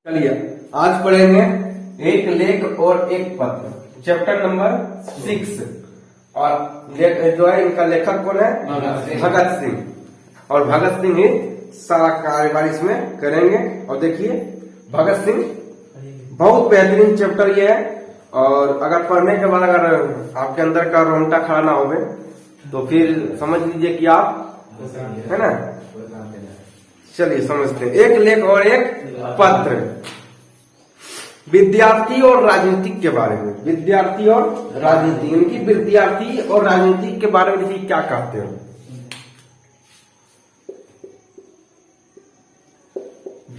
चलिए आज पढ़ेंगे एक लेख और एक पत्र, चैप्टर नंबर 6। और जो है इनका लेखक कौन है? भगत सिंह। और भगत सिंह ही सारा कार्यभार इसमें करेंगे। और देखिए भगत सिंह बहुत बेहतरीन चैप्टर ये है। और अगर पढ़ने के बाद अगर आपके अंदर का रोंगटा खड़ा ना हो तो फिर समझ लीजिए कि आप है ना। चलिए समझते हैं। एक लेख और एक पत्र, विद्यार्थी और राजनीतिक के बारे में। विद्यार्थी और राजनीति, इनकी विद्यार्थी और राजनीति के बारे में देखिए क्या कहते हैं।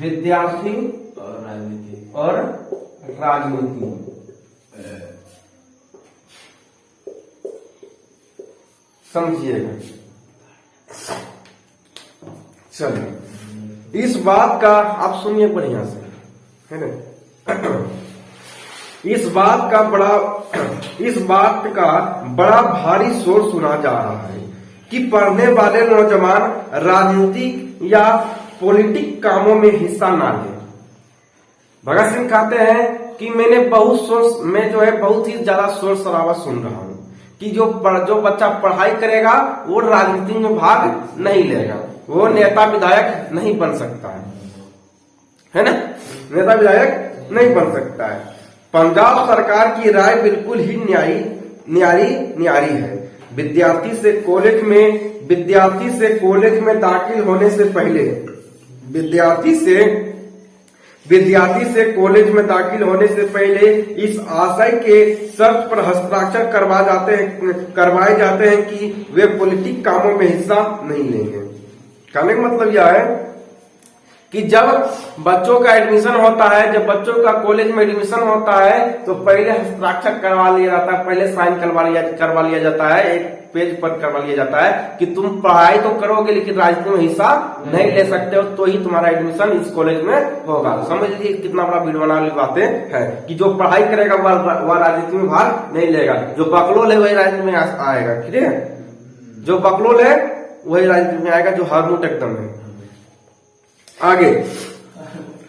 विद्यार्थी और राजनीति समझिएगा। चलिए इस बात का आप सुनिए बढ़िया से, है ना। इस बात का बड़ा भारी शोर सुना जा रहा है कि पढ़ने वाले नौजवान राजनीतिक या पॉलिटिक कामों में हिस्सा ना लें। भगत सिंह कहते हैं कि मैं बहुत ही ज्यादा शोर शराबा सुन रहा हूं कि जो बच्चा पढ़ाई करेगा वो राजनीति में भाग नहीं लेगा, वो नेता विधायक नहीं बन सकता है ना। नेता विधायक नहीं बन सकता है। पंजाब सरकार की राय बिल्कुल ही न्यारी है। विद्यार्थी से कॉलेज में दाखिल होने से पहले इस आशय के शर्त पर हस्ताक्षर करवाए जाते हैं कि वे पॉलिटिक कामों में हिस्सा नहीं लेंगे। कहने का मतलब यह है कि जब बच्चों का एडमिशन होता है, जब बच्चों का कॉलेज में एडमिशन होता है तो पहले हस्ताक्षर करवा लिया जाता है, पहले साइन करवा लिया जाता है, एक पेज पर करवा लिया जाता है कि तुम पढ़ाई तो करोगे लेकिन राजनीति में हिस्सा नहीं ले सकते हो, तो ही तुम्हारा एडमिशन इस कॉलेज में होगा। समझ लीजिए कितना बड़ा भीड़ बना वाली बातें है कि जो पढ़ाई करेगा वह राजनीति में भाग नहीं लेगा, जो बकलोल है वही राजनीति में आएगा। ठीक है, जो बकलोल है वही राजनीति में आएगा, जो हरमुट एकदम है।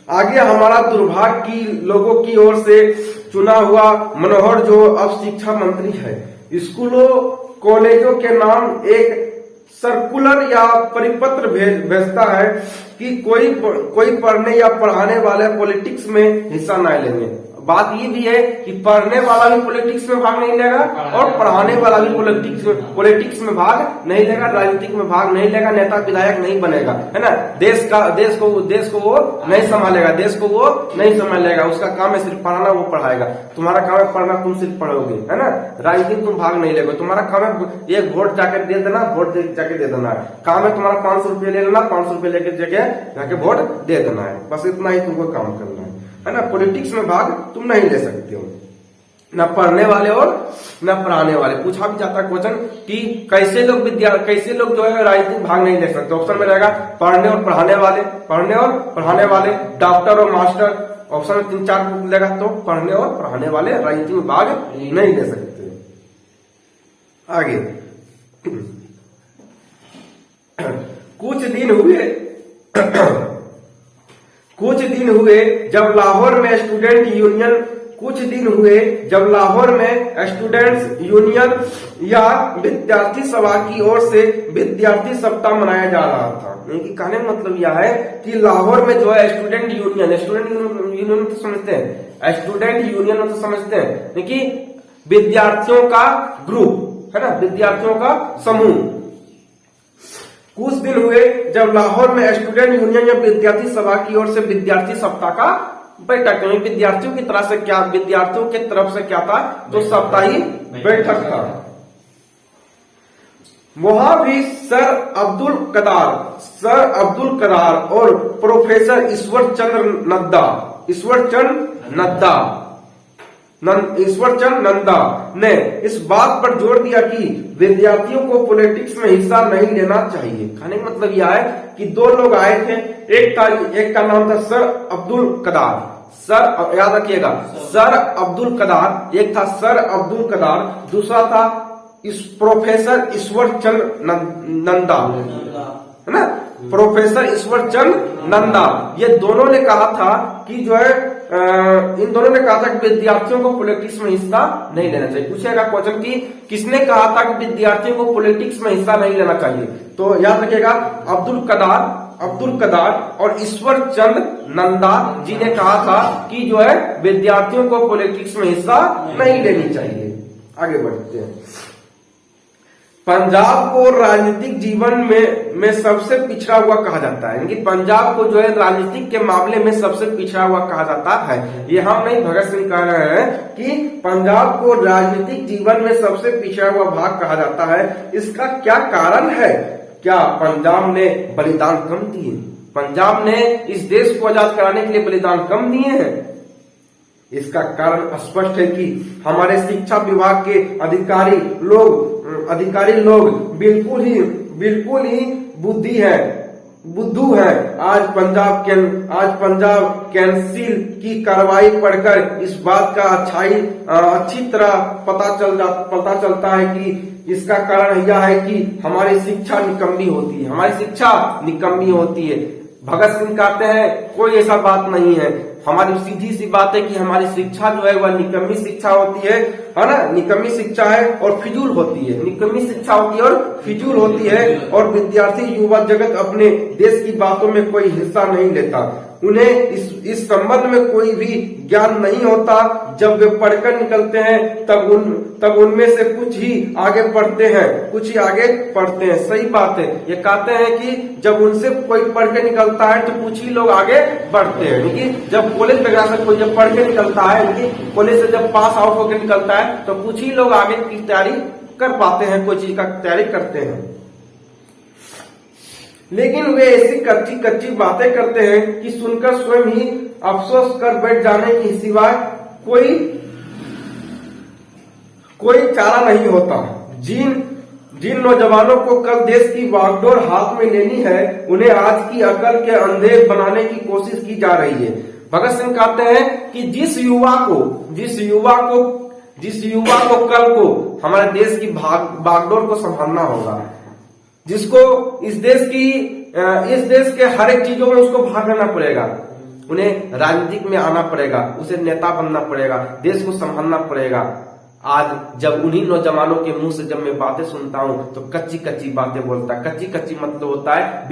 आगे हमारा दुर्भाग्य की लोगों की ओर से चुना हुआ मनोहर, जो अब शिक्षा मंत्री है, स्कूलों कॉलेजों के नाम एक सर्कुलर या परिपत्र भेजता है कि कोई पढ़ने या पढ़ाने वाले पॉलिटिक्स में हिस्सा नहीं लेंगे। बात ये भी है कि पढ़ने वाला भी पॉलिटिक्स में भाग नहीं लेगा और पढ़ाने वाला भी पॉलिटिक्स में भाग नहीं लेगा, राजनीतिक में भाग नहीं लेगा, नेता विधायक नहीं बनेगा, है ना। देश को वो नहीं संभालेगा, उसका काम है सिर्फ पढ़ाना, वो पढ़ाएगा। तुम्हारा काम है पढ़ना, तुम सिर्फ पढ़ोगे, है ना। राजनीतिक तुम भाग नहीं लेगे, तुम्हारा काम है एक वोट जाकर दे देना, जाके दे देना है। काम है तुम्हारा 500 रुपये ले लेना, 500 रुपये लेके जाके वोट दे देना है, बस इतना ही तुमको काम करना है ना। पॉलिटिक्स में भाग तुम नहीं ले सकते हो, न पढ़ने वाले और न पढ़ाने वाले। पूछा भी जाता है क्वेश्चन कि कैसे लोग जो है राजनीतिक भाग नहीं ले सकते। ऑप्शन में रहेगा पढ़ने और पढ़ाने वाले, डॉक्टर और मास्टर। ऑप्शन में 3-4 मिलेगा, तो पढ़ने और पढ़ाने वाले राजनीति में भाग नहीं ले सकते। आगे कुछ दिन हुए जब लाहौर में स्टूडेंट्स यूनियन या विद्यार्थी सभा की ओर से विद्यार्थी सप्ताह मनाया जा रहा था। कहने का मतलब यह है कि लाहौर में जो है स्टूडेंट यूनियन तो समझते हैं, स्टूडेंट यूनियन तो समझते हैं कि विद्यार्थियों का ग्रुप, है ना, विद्यार्थियों का समूह। कुछ दिन हुए जब लाहौर में स्टूडेंट यूनियन या विद्यार्थी सभा की ओर से विद्यार्थी सप्ताह का बैठक, विद्यार्थियों की तरफ से क्या था, तो सप्ताही बैठक था। वहां भी सर अब्दुल कदार और प्रोफेसर ईश्वर चंद नंदा ने इस बात पर जोर दिया कि विद्यार्थियों को पॉलिटिक्स में हिस्सा नहीं लेना चाहिए। कहने का मतलब यह है कि 2 लोग आए थे, एक का नाम था सर अब्दुल कदार, याद रखिएगा, सर अब्दुल कदार, एक था सर अब्दुल कदार, दूसरा था इस प्रोफेसर ईश्वर चंद नंदा, है ना, प्रोफेसर ईश्वर चंद नंदा, ये दोनों ने कहा था कि जो है इन दोनों ने कहा था कि विद्यार्थियों को पॉलिटिक्स में हिस्सा नहीं लेना चाहिए। पूछेगा क्वेश्चन कि किसने कहा था कि विद्यार्थियों को पॉलिटिक्स में हिस्सा नहीं लेना चाहिए, तो याद रखिएगा अब्दुल कदार और ईश्वर चंद नंदा जी ने कहा था कि जो है विद्यार्थियों को पॉलिटिक्स में हिस्सा नहीं लेनी चाहिए। आगे बढ़ते हैं। पंजाब को राजनीतिक जीवन में सबसे पिछड़ा हुआ कहा जाता है, यानी कि पंजाब को जो है राजनीतिक के मामले में सबसे पिछड़ा हुआ कहा जाता है। ये हम नहीं, भगत सिंह कह रहे हैं कि पंजाब को राजनीतिक जीवन में सबसे पिछड़ा हुआ भाग कहा जाता है। इसका क्या कारण है? क्या पंजाब ने बलिदान कम दिए? पंजाब ने इस देश को आजाद कराने के लिए बलिदान कम दिए हैं? इसका कारण स्पष्ट है कि हमारे शिक्षा विभाग के अधिकारी लोग बिल्कुल ही बुद्धू है। आज पंजाब कैंसिल की कार्रवाई पढ़कर इस बात का अच्छी तरह पता चलता है कि इसका कारण यह है कि हमारी शिक्षा निकम्मी होती है। भगत सिंह कहते हैं कोई ऐसा बात नहीं है, हमारी सीधी सी बात है कि हमारी शिक्षा जो है वह निकम्मी शिक्षा होती है ना, निकम्मी शिक्षा है और फिजूल होती है, निकम्मी शिक्षा होती है और फिजूल होती है। और विद्यार्थी युवा जगत अपने देश की बातों में कोई हिस्सा नहीं लेता, उन्हें इस संबंध में कोई भी ज्ञान नहीं होता। जब वे पढ़कर निकलते हैं तब उनमें से कुछ ही आगे पढ़ते हैं। सही बात है, ये कहते हैं कि जब उनसे कोई पढ़ के निकलता है तो कुछ ही लोग आगे बढ़ते हैं। लेकिन जब कॉलेज वगैरह से कोई जब पढ़ के निकलता है, लेकिन कॉलेज से जब पास आउट होकर निकलता है तो कुछ ही लोग आगे की तैयारी कर पाते हैं, कोई चीज का तैयारी करते हैं। लेकिन वे ऐसी कच्ची बातें करते हैं कि सुनकर स्वयं ही अफसोस कर बैठ जाने के सिवाय कोई चारा नहीं होता। जिन नौजवानों को कल देश की बागडोर हाथ में लेनी है, उन्हें आज की अकल के अंधे बनाने की कोशिश की जा रही है। भगत सिंह कहते हैं कि जिस युवा को कल को हमारे देश की बागडोर को संभालना होगा, जिसको इस देश के हर एक चीजों में उसको भाग लेना पड़ेगा, उन्हें राजनीतिक में आना पड़ेगा, उसे नेता बनना पड़ेगा, देश को संभालना पड़ेगा। आज जब उन्हीं नौजवानों के मुंह से जब मैं बातें सुनता हूं तो कच्ची बातें बोलता है। कच्ची मतलब होता है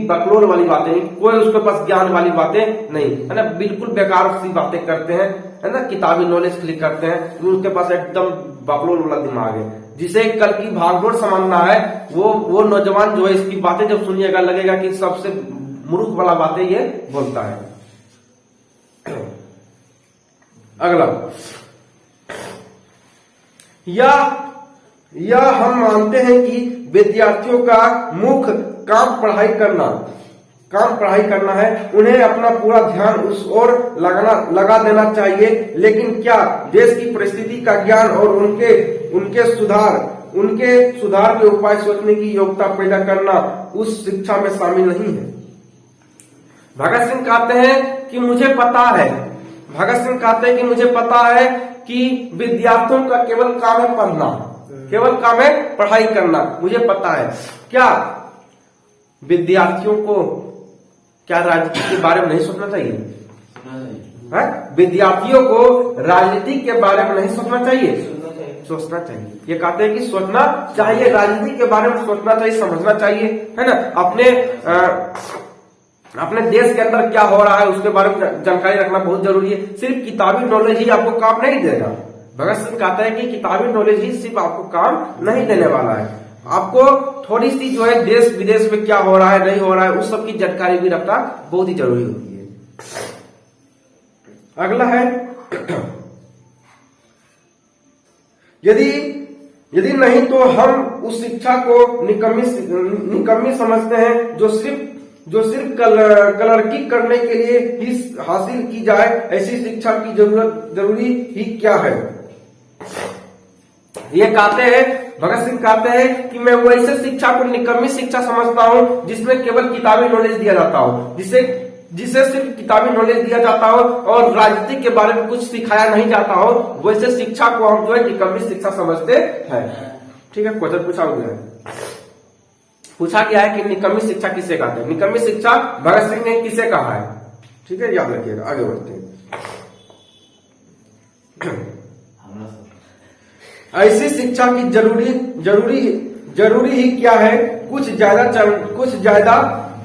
बकलोल वाली बातें, नहीं कोई उसके पास ज्ञान वाली बातें नहीं है ना, बिल्कुल बेकार सी बातें करते हैं, है ना, किताबी नॉलेज के लिए करते हैं। उनके पास एकदम बकलोल वाला दिमाग है। जिसे कल की भागदौड़ समझना है, वो नौजवान जो है इसकी बातें जब सुनिएगा लगेगा कि सबसे मूर्ख वाला बातें ये बोलता है। अगला, या हम मानते हैं कि विद्यार्थियों का मुख्य काम पढ़ाई करना है, उन्हें अपना पूरा ध्यान उस ओर लगा देना चाहिए। लेकिन क्या देश की परिस्थिति का ज्ञान और उनके सुधार के उपाय सोचने की योग्यता पैदा करना उस शिक्षा में शामिल नहीं है? भगत सिंह कहते हैं कि मुझे पता है कि विद्यार्थियों का केवल काम है पढ़ना, केवल काम है पढ़ाई करना, मुझे पता है। क्या विद्यार्थियों को राजनीति के बारे में नहीं सोचना चाहिए? विद्यार्थियों को राजनीति के बारे में नहीं सोचना चाहिए? सोचना चाहिए। ये कहते हैं कि सोचना चाहिए, राजनीति के बारे में सोचना चाहिए, समझना चाहिए, है ना। अपने देश के अंदर क्या हो रहा है उसके बारे में जानकारी रखना बहुत जरूरी है। सिर्फ किताबी नॉलेज ही आपको काम नहीं देगा। भगत सिंह कहता है कि किताबी नॉलेज ही सिर्फ आपको काम नहीं देने वाला है, आपको थोड़ी सी जो है देश विदेश में क्या हो रहा है नहीं हो रहा है उस सब की जानकारी भी रखना बहुत ही जरूरी होती है। अगला है, यदि नहीं तो हम उस शिक्षा को निकम्मी समझते हैं जो सिर्फ क्लर्की करने के लिए ही हासिल की जाए। ऐसी शिक्षा की जरूरी ही क्या है? ये कहते हैं, भगत सिंह कहते हैं कि मैं वैसे शिक्षा को निकम्मी शिक्षा समझता हूं जिसमें केवल किताबी नॉलेज दिया जाता हो, जिसे सिर्फ किताबी नॉलेज दिया जाता हो और राजनीति के बारे में कुछ सिखाया नहीं जाता हो, वैसे शिक्षा को हम जो है निकम्मी शिक्षा समझते हैं। ठीक है, क्वेश्चन पूछा गया है कि निकम्मी शिक्षा किसे कहते हैं? निकम्मी शिक्षा भगत सिंह ने किसे कहा है? ठीक है, याद रखिएगा। आगे बढ़ते हैं। ऐसी शिक्षा की जरूरी ही क्या है। कुछ ज्यादा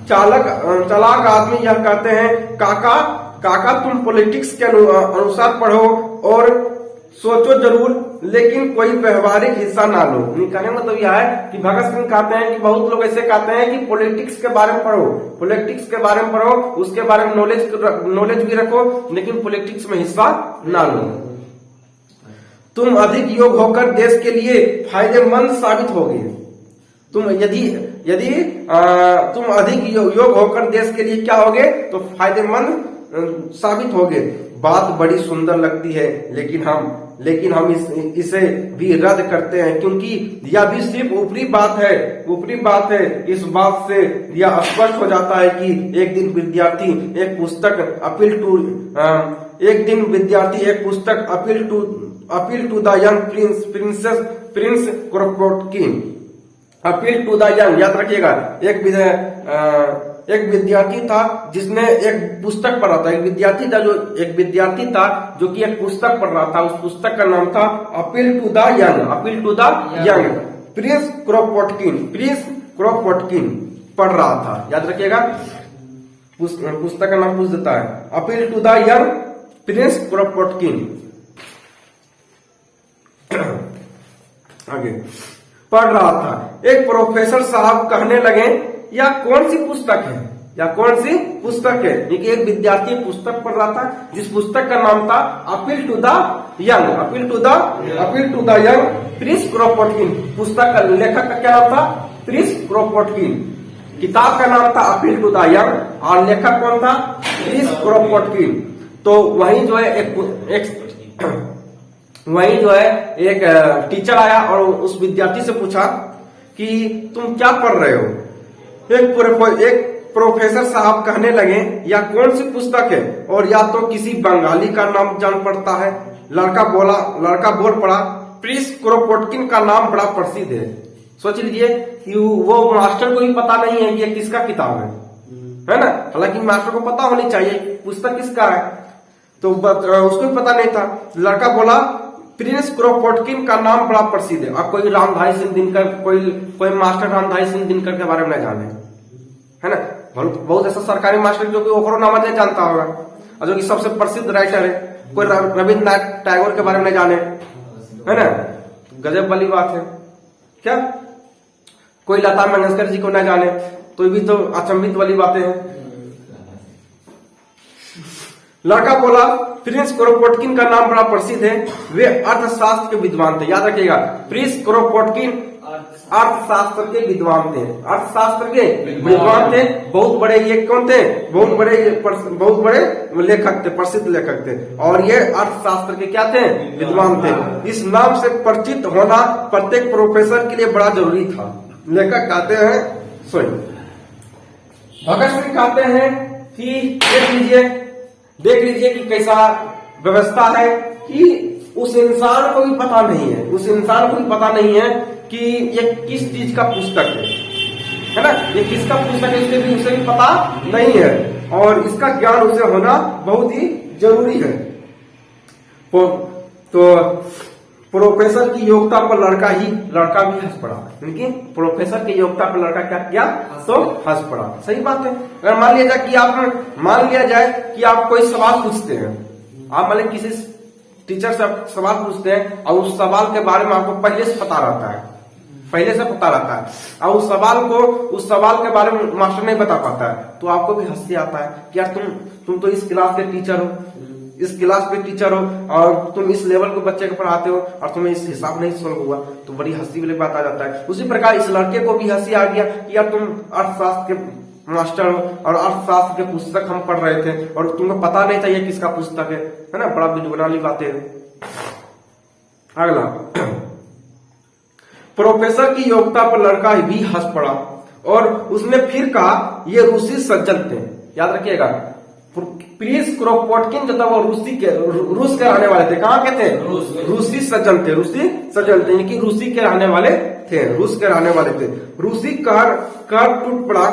चालाक आदमी यह कहते हैं, काका तुम पॉलिटिक्स के अनुसार पढ़ो और सोचो जरूर, लेकिन कोई व्यवहारिक हिस्सा ना लो। कहने मतलब यह है कि भगत सिंह कहते हैं कि बहुत लोग ऐसे कहते हैं कि पॉलिटिक्स के बारे में पढ़ो, उसके बारे में नॉलेज भी रखो, लेकिन पॉलिटिक्स में हिस्सा ना लो। तुम अधिक योग्य होकर देश के लिए फायदेमंद साबित होगे। तुम यदि तुम अधिक योग्य होकर देश के लिए क्या होगे, तो फायदेमंद साबित होगे। बात बड़ी सुंदर लगती है, लेकिन हम इसे भी रद्द करते हैं, क्योंकि यह भी सिर्फ ऊपरी बात है। इस बात से यह स्पष्ट हो जाता है कि एक दिन विद्यार्थी एक पुस्तक appeal to the young Prince Kropotkin, appeal to the young, याद रखिएगा। एक विद्यार्थी था जिसने एक पुस्तक पढ़ा था, एक विद्यार्थी था जो कि एक पुस्तक पढ़ रहा था। उस पुस्तक का नाम था appeal to the young. Prince Kropotkin पढ़ रहा था, याद रखिएगा। पुस्तक का नाम पूछ देता है, appeal to the young Prince Kropotkin. आगे पढ़ रहा था। एक प्रोफेसर साहब कहने लगे, यह कौन सी पुस्तक है। देखिए, एक विद्यार्थी पुस्तक पढ़ रहा था, जिस पुस्तक का नाम था appeal to the young Prince Kropotkin. पुस्तक का लेखक का क्या नाम था, प्रिंस क्रोपोटकिन। किताब का नाम था अपील टू द यंग और लेखक कौन था, प्रिंस क्रोपोटकिन। तो वहीं जो है एक टीचर आया और उस विद्यार्थी से पूछा कि तुम क्या पढ़ रहे हो। एक प्रोफेसर साहब कहने लगे, यह कौन सी पुस्तक है, और या तो किसी बंगाली का नाम जान पड़ता है। लड़का बोल पड़ा, प्रिंस क्रोपोटकिन का नाम बड़ा प्रसिद्ध है। सोच लीजिए कि वो मास्टर को भी पता नहीं है कि ये किसका किताब है ना। हालांकि मास्टर को पता होनी चाहिए पुस्तक किसका है, तो उसको भी पता नहीं था। लड़का बोला, प्रिंस क्रोपोटकिन का नाम बड़ा प्रसिद्ध है। अब कोई रामधारी सिंह दिनकर, कोई मास्टर रामधारी सिंह दिनकर के बारे में नहीं जाने, है ना। बहुत ऐसा सरकारी मास्टर जो कि ओकरो नाम नहीं जानता होगा, और जो कि सबसे प्रसिद्ध राइटर है। कोई रविन्द्रनाथ टैगोर के बारे में नहीं जाने, है ना। गजब वाली बात है क्या। कोई लता मंगेशकर जी को न जाने, तो भी तो अचंभित वाली बातें हैं। लड़का बोला, प्रिंस क्रोपोटकिन का नाम बड़ा प्रसिद्ध है, वे अर्थशास्त्र के विद्वान थे। याद रखिएगा, प्रिंस क्रोपोटकिन अर्थशास्त्र के विद्वान थे, बहुत बड़े ये कौन थे, बहुत बड़े लेखक थे, प्रसिद्ध लेखक थे, और ये अर्थशास्त्र के क्या थे, विद्वान थे। इस नाम से परिचित होना प्रत्येक प्रोफेसर के लिए बड़ा जरूरी था। लेखक कहते हैं, भगत सिंह कहते हैं कि देख लीजिए कि कैसा व्यवस्था है कि उस इंसान को भी पता नहीं है कि ये किस चीज का पुस्तक है ना। ये किसका पुस्तक है उसे भी पता नहीं है, और इसका ज्ञान उसे होना बहुत ही जरूरी है। तो प्रोफेसर की योग्यता पर लड़का भी हंस पड़ा। लेकिन प्रोफेसर की योग्यता पर लड़का क्या किया, तो हंस पड़ा। सही बात है। अगर मान लिया जाए कि आप कोई सवाल पूछते हैं, आप मान किसी टीचर से सवाल पूछते हैं और उस सवाल के बारे में आपको पहले से पता रहता है, और उस सवाल के बारे में मास्टर नहीं बता पाता है, तो आपको भी हंसी आता है कि यार तुम तो इस क्लास के टीचर हो, और तुम इस लेवल के बच्चे को पढ़ाते हो, और तुम्हें इस हिसाब नहीं समझ हुआ, तो बड़ी हंसी वाली बात आ जाता है। उसी प्रकार इस लड़के को भी हंसी आ गया कि यार तुम अर्थशास्त्र के मास्टर हो, और अर्थशास्त्र के पुस्तक हम पढ़ रहे थे, और तुम्हें पता नहीं था ये किसका पुस्तक है ना। बड़ा विडंबनावाली बातें हैं। अगला, प्रोफेसर की योग्यता पर लड़का भी हंस पड़ा, और उसने फिर कहा, ये रूसी सज्जन थे। याद रखिएगा, प्रिंस क्रोपोटकिन जो था वो रूस के रहने वाले थे। कहाँ के थे, रूसी सज्जन थे, यानी रूसी के रहने वाले थे, रूसी कहर टूट पड़ा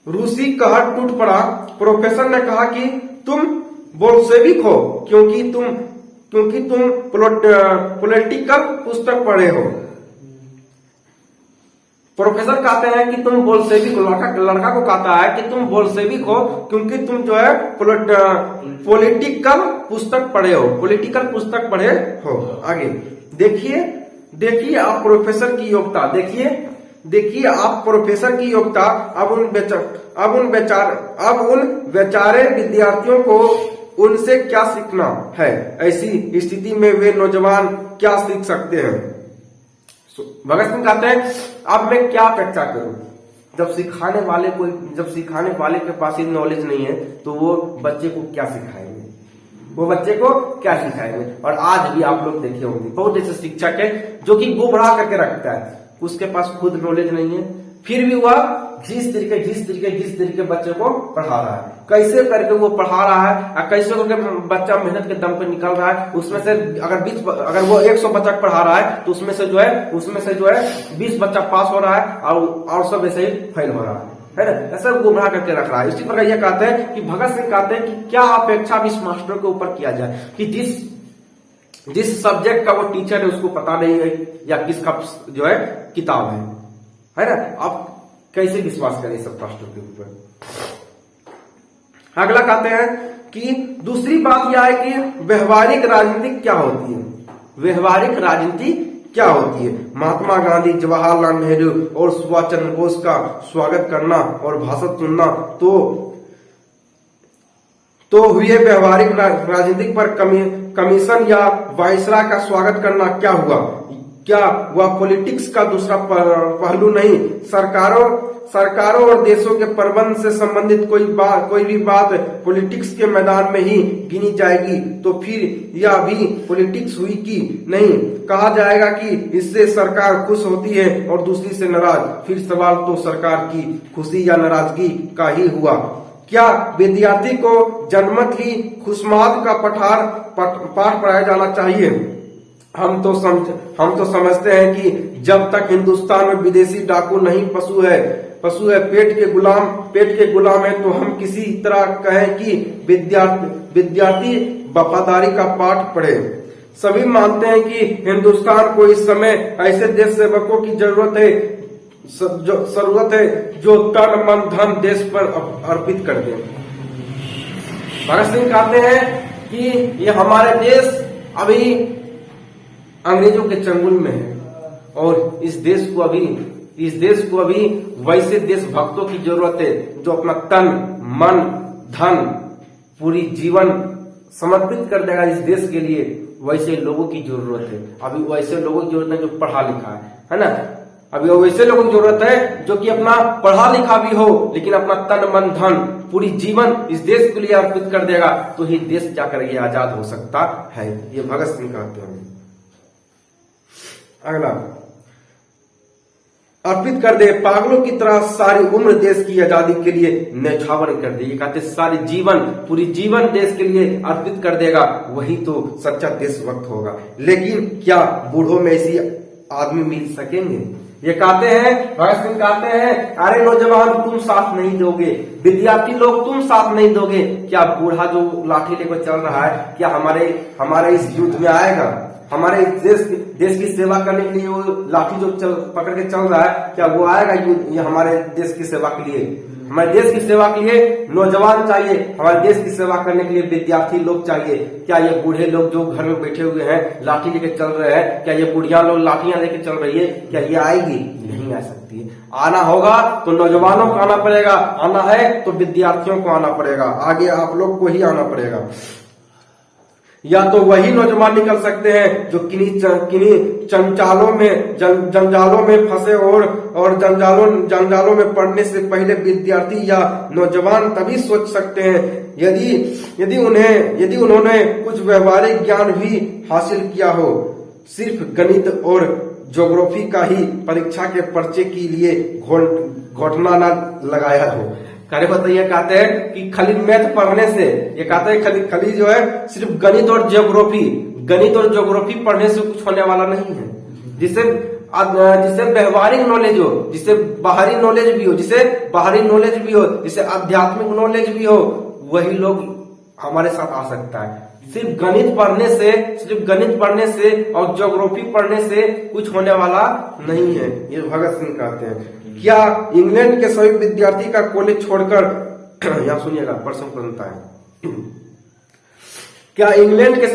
रूसी कहर टूट पड़ा। प्रोफेसर ने कहा कि तुम बोल्शेविक हो क्योंकि तुम पॉलिटिकल पुस्तक पढ़े हो। प्रोफेसर कहते हैं कि तुम बोल्शेविक हो, लड़का को कहता है कि तुम बोल्शेविक हो क्योंकि तुम जो है पॉलिटिकल पुस्तक पढ़े हो, पॉलिटिकल पुस्तक पढ़े हो। आगे देखिए आप प्रोफेसर की योग्यता, देखिए आप प्रोफेसर की योग्यता। अब उन बेचारे विद्यार्थियों को उनसे क्या सीखना है? ऐसी स्थिति में वे नौजवान क्या सीख सकते हैं? भगत सिंह कहते हैं अब मैं क्या अपेक्षा करूं? जब सिखाने वाले के पास ही नॉलेज नहीं है तो वो बच्चे को क्या सिखाएंगे? और आज भी आप लोग देखे होंगे बहुत ऐसे शिक्षक है जो कि गुमराह करके रखता है, उसके पास खुद नॉलेज नहीं है, फिर भी वह जिस तरीके बच्चे को पढ़ा रहा है, कैसे करके वो पढ़ा रहा है, कैसे करके बच्चा मेहनत के दम पे निकल रहा है। उसमें से अगर वो 100 बच्चा पढ़ा रहा है तो उसमें से जो है 20 बच्चा पास हो रहा है और सब ऐसे ही फेल हो रहा है ना। ऐसा गुमराह करके रख रहा है। इसी प्रकार ये कहते हैं कि भगत सिंह कहते हैं कि क्या अपेक्षा इस मास्टर के ऊपर किया जाए कि जिस सब्जेक्ट का वो टीचर है उसको पता नहीं है या किसका जो है किताब है ना। आप कैसे विश्वास करें सब मास्टर के ऊपर? अगला कहते हैं कि दूसरी बात यह है कि व्यवहारिक राजनीति क्या होती है? व्यवहारिक राजनीति क्या होती है? महात्मा गांधी, जवाहरलाल नेहरू और सुभाष चंद्र बोस का स्वागत करना और भाषण सुनना तो हुए व्यवहारिक राजनीति पर कमीशन या वायसराय का स्वागत करना क्या हुआ? क्या वह पॉलिटिक्स का दूसरा पहलू नहीं? सरकारों और देशों के प्रबंध से संबंधित कोई भी बात पॉलिटिक्स के मैदान में ही गिनी जाएगी तो फिर यह भी पॉलिटिक्स हुई कि नहीं? कहा जाएगा कि इससे सरकार खुश होती है और दूसरी से नाराज, फिर सवाल तो सरकार की खुशी या नाराजगी का ही हुआ। क्या विद्यार्थी को जन्मत ही खुशमाद का पाठ पढ़ाया जाना चाहिए? हम तो समझते हैं कि जब तक हिंदुस्तान में विदेशी डाकू नहीं पशु है पेट के गुलाम है तो हम किसी तरह कहें कि विद्यार्थी वफादारी का पाठ पढ़े। सभी मानते हैं कि हिंदुस्तान को इस समय ऐसे देश सेवकों की जरूरत है जो तन मन धन देश पर अर्पित कर दें। भगत सिंह कहते हैं कि ये हमारे देश अभी अंग्रेजों के चंगुल में है और इस देश को अभी वैसे देशभक्तों की जरूरत है जो अपना तन मन धन पूरी जीवन समर्पित कर देगा इस देश के लिए। वैसे लोगों की जरूरत है, अभी वैसे लोगों की जरूरत है जो पढ़ा लिखा है ना। अभी वैसे लोगों की जरूरत है जो कि अपना पढ़ा लिखा भी हो लेकिन अपना तन मन धन पूरी जीवन इस देश के लिए अर्पित कर देगा तो ही देश जाकर ये आजाद हो सकता है। ये भगत सिंह कहते हैं। अगला, अर्पित कर दे पागलों की तरह सारी उम्र देश की आजादी के लिए न्यौछावर कर दे। ये कहते सारी जीवन पूरी जीवन देश के लिए अर्पित कर देगा वही तो सच्चा देशभक्त होगा। लेकिन क्या बूढ़ों में ऐसी आदमी मिल सकेंगे? ये कहते हैं, भगत सिंह कहते हैं अरे नौजवान तुम साथ नहीं दोगे, विद्यार्थी लोग तुम साथ नहीं दोगे, क्या बूढ़ा जो लाठी लेकर चल रहा है क्या हमारे इस युद्ध में आएगा? हमारे देश की सेवा करने के लिए वो लाठी जो पकड़ के चल रहा है क्या वो आएगा ये हमारे देश की सेवा के लिए? हमारे देश की सेवा के लिए नौजवान चाहिए, हमारे देश की सेवा करने के लिए विद्यार्थी लोग चाहिए। क्या ये बूढ़े लोग जो घर में बैठे हुए हैं लाठी लेके चल रहे हैं, क्या ये बुढ़िया लोग लाठियां लेके चल रही है, क्या ये आएगी? नहीं आ सकती है। आना होगा तो नौजवानों को आना पड़ेगा, आना है तो विद्यार्थियों को आना पड़ेगा, आगे आप लोग को ही आना पड़ेगा। या तो वही नौजवान निकल सकते हैं जो किन्हीं जंजालों में फंसे और जंजालों में पड़ने से पहले विद्यार्थी या नौजवान तभी सोच सकते हैं यदि उन्होंने कुछ व्यवहारिक ज्ञान भी हासिल किया हो, सिर्फ गणित और ज्योग्राफी का ही परीक्षा के पर्चे के लिए घोटना न लगाया हो। कार्य बताइए, कहते हैं कि खाली मैथ पढ़ने से, ये कहते हैं खाली जो है सिर्फ गणित और ज्योग्राफी पढ़ने से कुछ होने वाला नहीं है। जिससे जिससे व्यवहारिक नॉलेज हो, जिससे बाहरी नॉलेज भी हो, जिसे बाहरी नॉलेज भी हो, जिससे आध्यात्मिक नॉलेज भी हो, वही लोग हमारे साथ आ सकता है। सिर्फ गणित पढ़ने से और ज्योग्राफी पढ़ने से कुछ होने वाला नहीं है, ये भगत सिंह कहते हैं। क्या इंग्लैंड के सभी विद्यार्थी का कॉलेज छोड़कर यहाँ सुनिएगा, प्रश्न बनता है, क्या इंग्लैंड के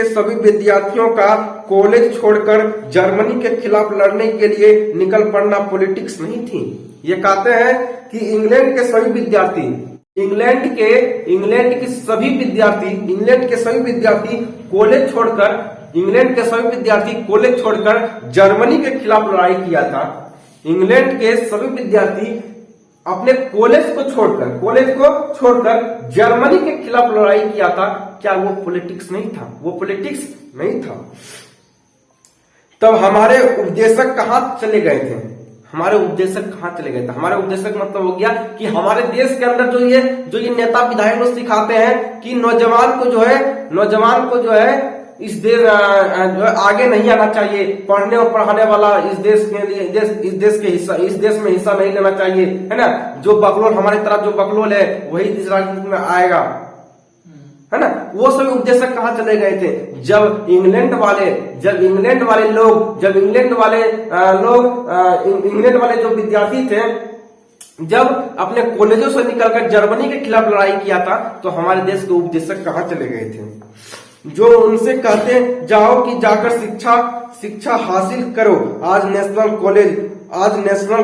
सभी विद्यार्थियों का कॉलेज छोड़कर जर्मनी के खिलाफ लड़ने के लिए निकल पड़ना पॉलिटिक्स नहीं थी? ये कहते हैं कि इंग्लैंड के सभी विद्यार्थी कॉलेज छोड़कर जर्मनी के खिलाफ लड़ाई किया था। इंग्लैंड के सभी विद्यार्थी अपने कॉलेज को छोड़कर जर्मनी के खिलाफ लड़ाई किया था। क्या वो पॉलिटिक्स नहीं था? वो पॉलिटिक्स नहीं था। तब हमारे उपदेशक कहां चले गए थे? हमारे उपदेशक मतलब हो गया कि हमारे देश के अंदर जो ये नेता विधायक लोग सिखाते हैं कि नौजवान को जो है इस देश आगे नहीं आना चाहिए, पढ़ने और पढ़ाने वाला इस देश में हिस्सा नहीं लेना चाहिए, है ना। जो बकलोल हमारी तरफ जो बकलोल है वही इस राजनीति में आएगा, है ना। वो सभी उपदेशक कहाँ चले गए थे? जब इंग्लैंड वाले जो विद्यार्थी थे, जब अपने कॉलेजों से निकलकर जर्मनी के खिलाफ लड़ाई किया था, तो हमारे देश के उपदेशक कहाँ चले गए थे? जो उनसे कहते जाओ कि जाकर शिक्षा हासिल करो। आज नेशनल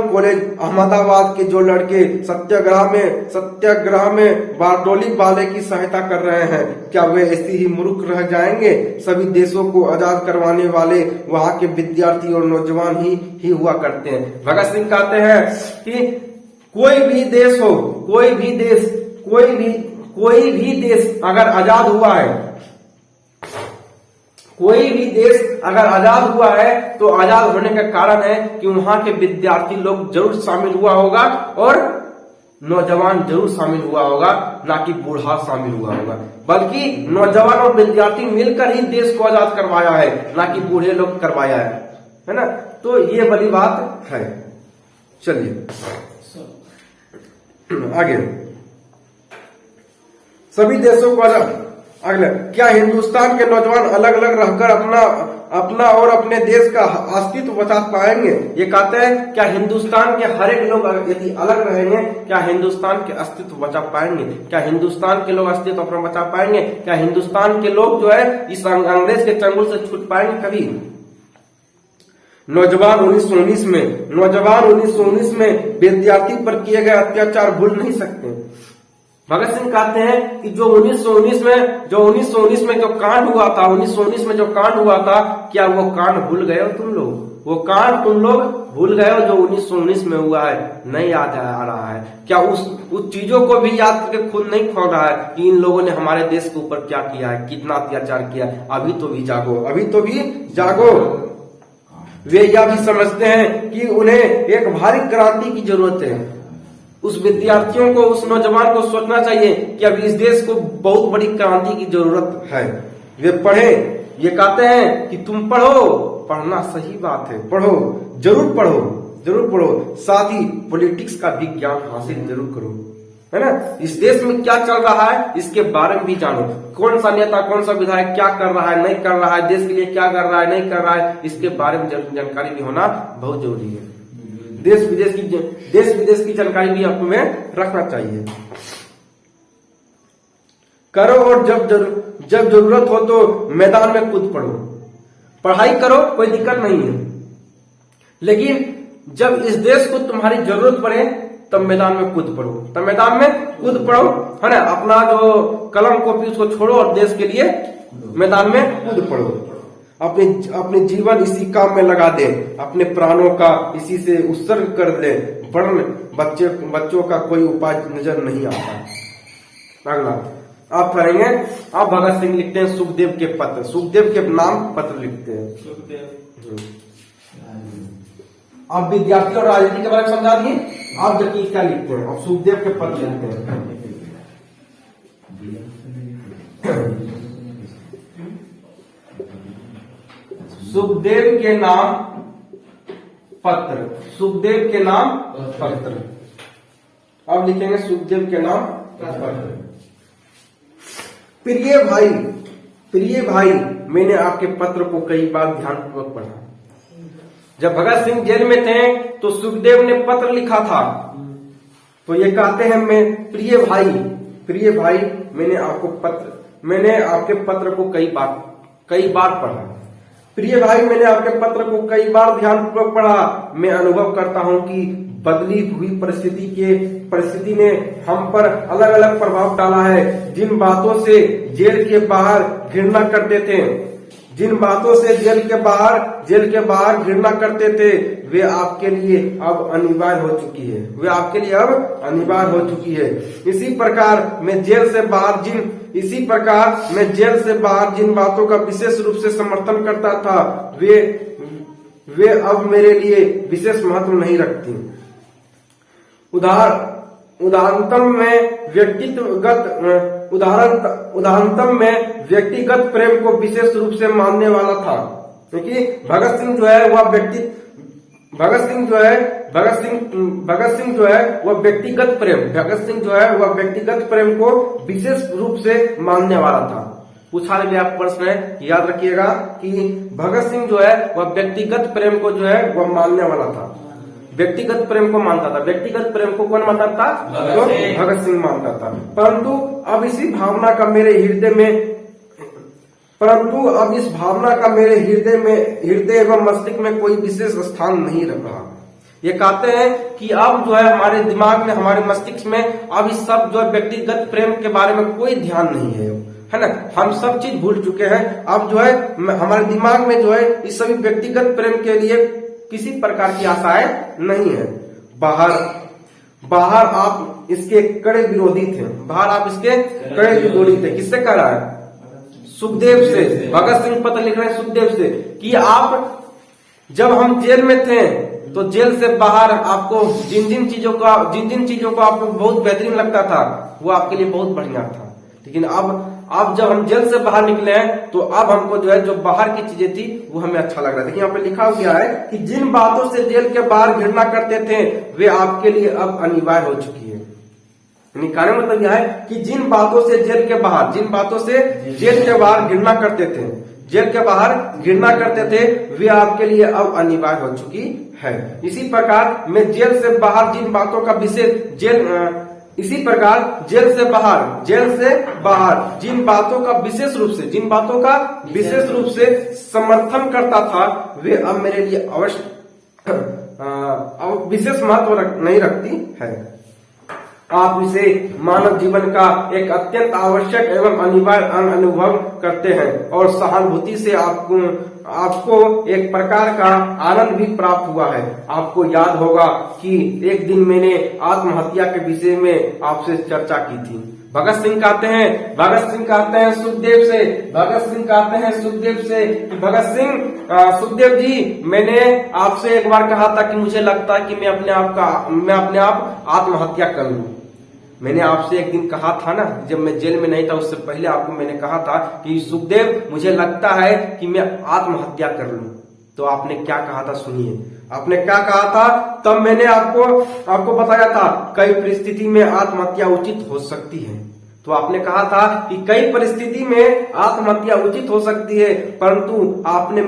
कॉलेज अहमदाबाद के जो लड़के सत्याग्रह में बारडोली वाले की सहायता कर रहे हैं, क्या वे ऐसे ही मूर्ख रह जाएंगे? सभी देशों को आजाद करवाने वाले वहां के विद्यार्थी और नौजवान ही हुआ करते हैं। भगत सिंह कहते हैं कि कोई भी देश अगर आजाद हुआ है, तो आजाद होने का कारण है कि वहां के विद्यार्थी लोग जरूर शामिल हुआ होगा और नौजवान जरूर शामिल हुआ होगा, ना कि बूढ़ा शामिल हुआ होगा। बल्कि नौजवान और विद्यार्थी मिलकर ही देश को आजाद करवाया है, ना कि बूढ़े लोग करवाया है ना। तो ये बड़ी बात है। चलिए आगे, सभी देशों को अगला, क्या हिंदुस्तान के नौजवान अलग अलग रहकर अपना और अपने देश का अस्तित्व बचा पाएंगे? ये कहते हैं क्या हिंदुस्तान के हर एक लोग यदि अलग रहेंगे, क्या हिंदुस्तान के अस्तित्व बचा पाएंगे? क्या हिंदुस्तान के लोग अस्तित्व अपना बचा पाएंगे? क्या हिंदुस्तान के लोग जो है इस अंग्रेज के चंगुल से छूट पाएंगे कभी? नौजवान 1919 में विद्यार्थी पर किए गए अत्याचार भूल नहीं सकते। भगत सिंह कहते हैं कि जो 1919 में जो कांड हुआ था, क्या वो कांड भूल गए हो तुम लोग? वो कांड तुम लोग भूल गए हो जो 1919 में हुआ है? नहीं याद आ रहा है क्या? उस चीजों को भी याद करके खुद नहीं खोल रहा है कि इन लोगों ने हमारे देश के ऊपर क्या किया है, कितना अत्याचार किया? अभी तो भी जागो। वे यह भी समझते हैं कि उन्हें एक भारी क्रांति की जरूरत है। उस विद्यार्थियों को, उस नौजवान को सोचना चाहिए कि अब इस देश को बहुत बड़ी क्रांति की जरूरत है। वे पढ़े, ये कहते हैं कि तुम पढ़ना सही बात है, जरूर पढ़ो, साथ ही पॉलिटिक्स का भी ज्ञान हासिल जरूर करो, है ना। इस देश में क्या चल रहा है इसके बारे में भी जानो। कौन सा नेता, कौन सा विधायक क्या कर रहा है, नहीं कर रहा है, देश के लिए क्या कर रहा है, नहीं कर रहा है, इसके बारे में जानकारी भी होना बहुत जरूरी है। देश विदेश की जानकारी भी आपको में रखना चाहिए। करो, और जब जरूरत हो तो मैदान में कूद पड़ो। पढ़ाई करो, कोई दिक्कत नहीं है, लेकिन जब इस देश को तुम्हारी जरूरत पड़े तब मैदान में कूद पड़ो, है ना। अपना जो कलम कॉपी उसको छोड़ो और देश के लिए मैदान में कूद पड़ो। अपने जीवन इसी काम में लगा दे, अपने प्राणों का इसी से उत्सर्ग कर दे, वरन बच्चों का कोई उपाय नजर नहीं आता। अगला आप करेंगे, आप भगत सिंह लिखते हैं सुखदेव के नाम पत्र लिखते हैं। आप विद्यार्थी और राजनीति के बारे में समझा दिए, आप जबकि क्या लिखते हैं, आप सुखदेव के पत्र लिखते हैं। सुखदेव के नाम पत्र, सुखदेव के नाम पत्र। अब लिखेंगे सुखदेव के नाम पत्र। प्रिय भाई, प्रिय भाई, मैंने आपके पत्र को कई बार ध्यानपूर्वक पढ़ा। जब भगत सिंह जेल में थे तो सुखदेव ने पत्र लिखा था, तो ये कहते हैं मैं प्रिय भाई, प्रिय भाई, मैंने आपके पत्र को कई बार पढ़ा। प्रिय भाई, मैंने आपके पत्र को कई बार ध्यानपूर्वक पढ़ा। मैं अनुभव करता हूं कि बदली हुई परिस्थिति ने हम पर अलग अलग प्रभाव डाला है। जिन बातों से जेल के बाहर घृणा करते थे, जिन बातों से जेल के बाहर घृणा करते थे, वे आपके लिए अब अनिवार्य हो चुकी है, वे आपके लिए अब अनिवार्य हो चुकी है। इसी प्रकार मैं जेल से बाहर जिन बातों का विशेष रूप से समर्थन करता था, वे अब मेरे लिए विशेष महत्व नहीं रखती। उदाहरणतम में व्यक्तिगत प्रेम को विशेष रूप से मानने वाला था, क्योंकि भगत सिंह जो है वह व्यक्तिगत प्रेम को विशेष रूप से मानने वाला था। पूछा गया प्रश्न है, याद रखिएगा कि भगत सिंह जो है वह व्यक्तिगत प्रेम को जो है वह मानने वाला था, व्यक्तिगत प्रेम को मानता था। व्यक्तिगत प्रेम को कौन मानता था? तो भगत सिंह मानता था। परंतु अब इस भावना का मेरे हृदय एवं मस्तिष्क में कोई विशेष स्थान नहीं रख रहा। ये कहते हैं कि अब जो है हमारे दिमाग में, हमारे मस्तिष्क में अब इस सब जो है व्यक्तिगत प्रेम के बारे में कोई ध्यान नहीं है ना। हम सब चीज भूल चुके हैं। अब जो है हमारे दिमाग में जो है इस सभी व्यक्तिगत प्रेम के लिए किसी प्रकार की आशाएं नहीं है। बाहर आप इसके कड़े विरोधी थे, किससे कह रहा है? सुखदेव से। भगत सिंह पत्र लिख रहे हैं सुखदेव से कि आप, जब हम जेल में थे तो जेल से बाहर आपको जिन जिन चीजों को आपको बहुत बेहतरीन लगता था, वो आपके लिए बहुत बढ़िया था। लेकिन अब जब हम जेल से बाहर निकले हैं तो अब हमको जो है जो बाहर की चीजें थी वो हमें अच्छा लग रहा है। देखिए यहाँ पे लिखा गया है कि जिन बातों से जेल के बाहर घृणा करते थे, वे आपके लिए अब अनिवार्य हो चुकी है। कहने का मतलब यह है कि जिन बातों से जेल के बाहर घृणा करते थे, वे आपके लिए अब अनिवार्य हो चुकी है। इसी प्रकार मैं जेल से बाहर जिन बातों का विशेष रूप से समर्थन करता था, वे अब मेरे लिए विशेष महत्व नहीं रखती है। आप इसे मानव जीवन का एक अत्यंत आवश्यक एवं अनिवार्य अंग अनुभव करते हैं और सहानुभूति से आपको एक प्रकार का आनंद भी प्राप्त हुआ है। आपको याद होगा कि एक दिन मैंने आत्महत्या के विषय में आपसे चर्चा की थी। भगत सिंह कहते हैं सुखदेव जी, मैंने आपसे एक बार कहा था कि मुझे लगता है कि मैं अपने आप आत्महत्या कर लूं। मैंने आपसे एक दिन कहा था ना, जब मैं जेल में नहीं था उससे पहले आपको मैंने कहा था कि सुखदेव मुझे लगता है कि मैं आत्महत्या कर लूं। तो आपने क्या कहा था? सुनिए, आपने क्या कहा था। तब मैंने आपको बताया था कई परिस्थिति में आत्महत्या उचित हो सकती है। तो आपने कहा था कि कई परिस्थिति में आत्महत्या उचित हो सकती है, परंतु आपने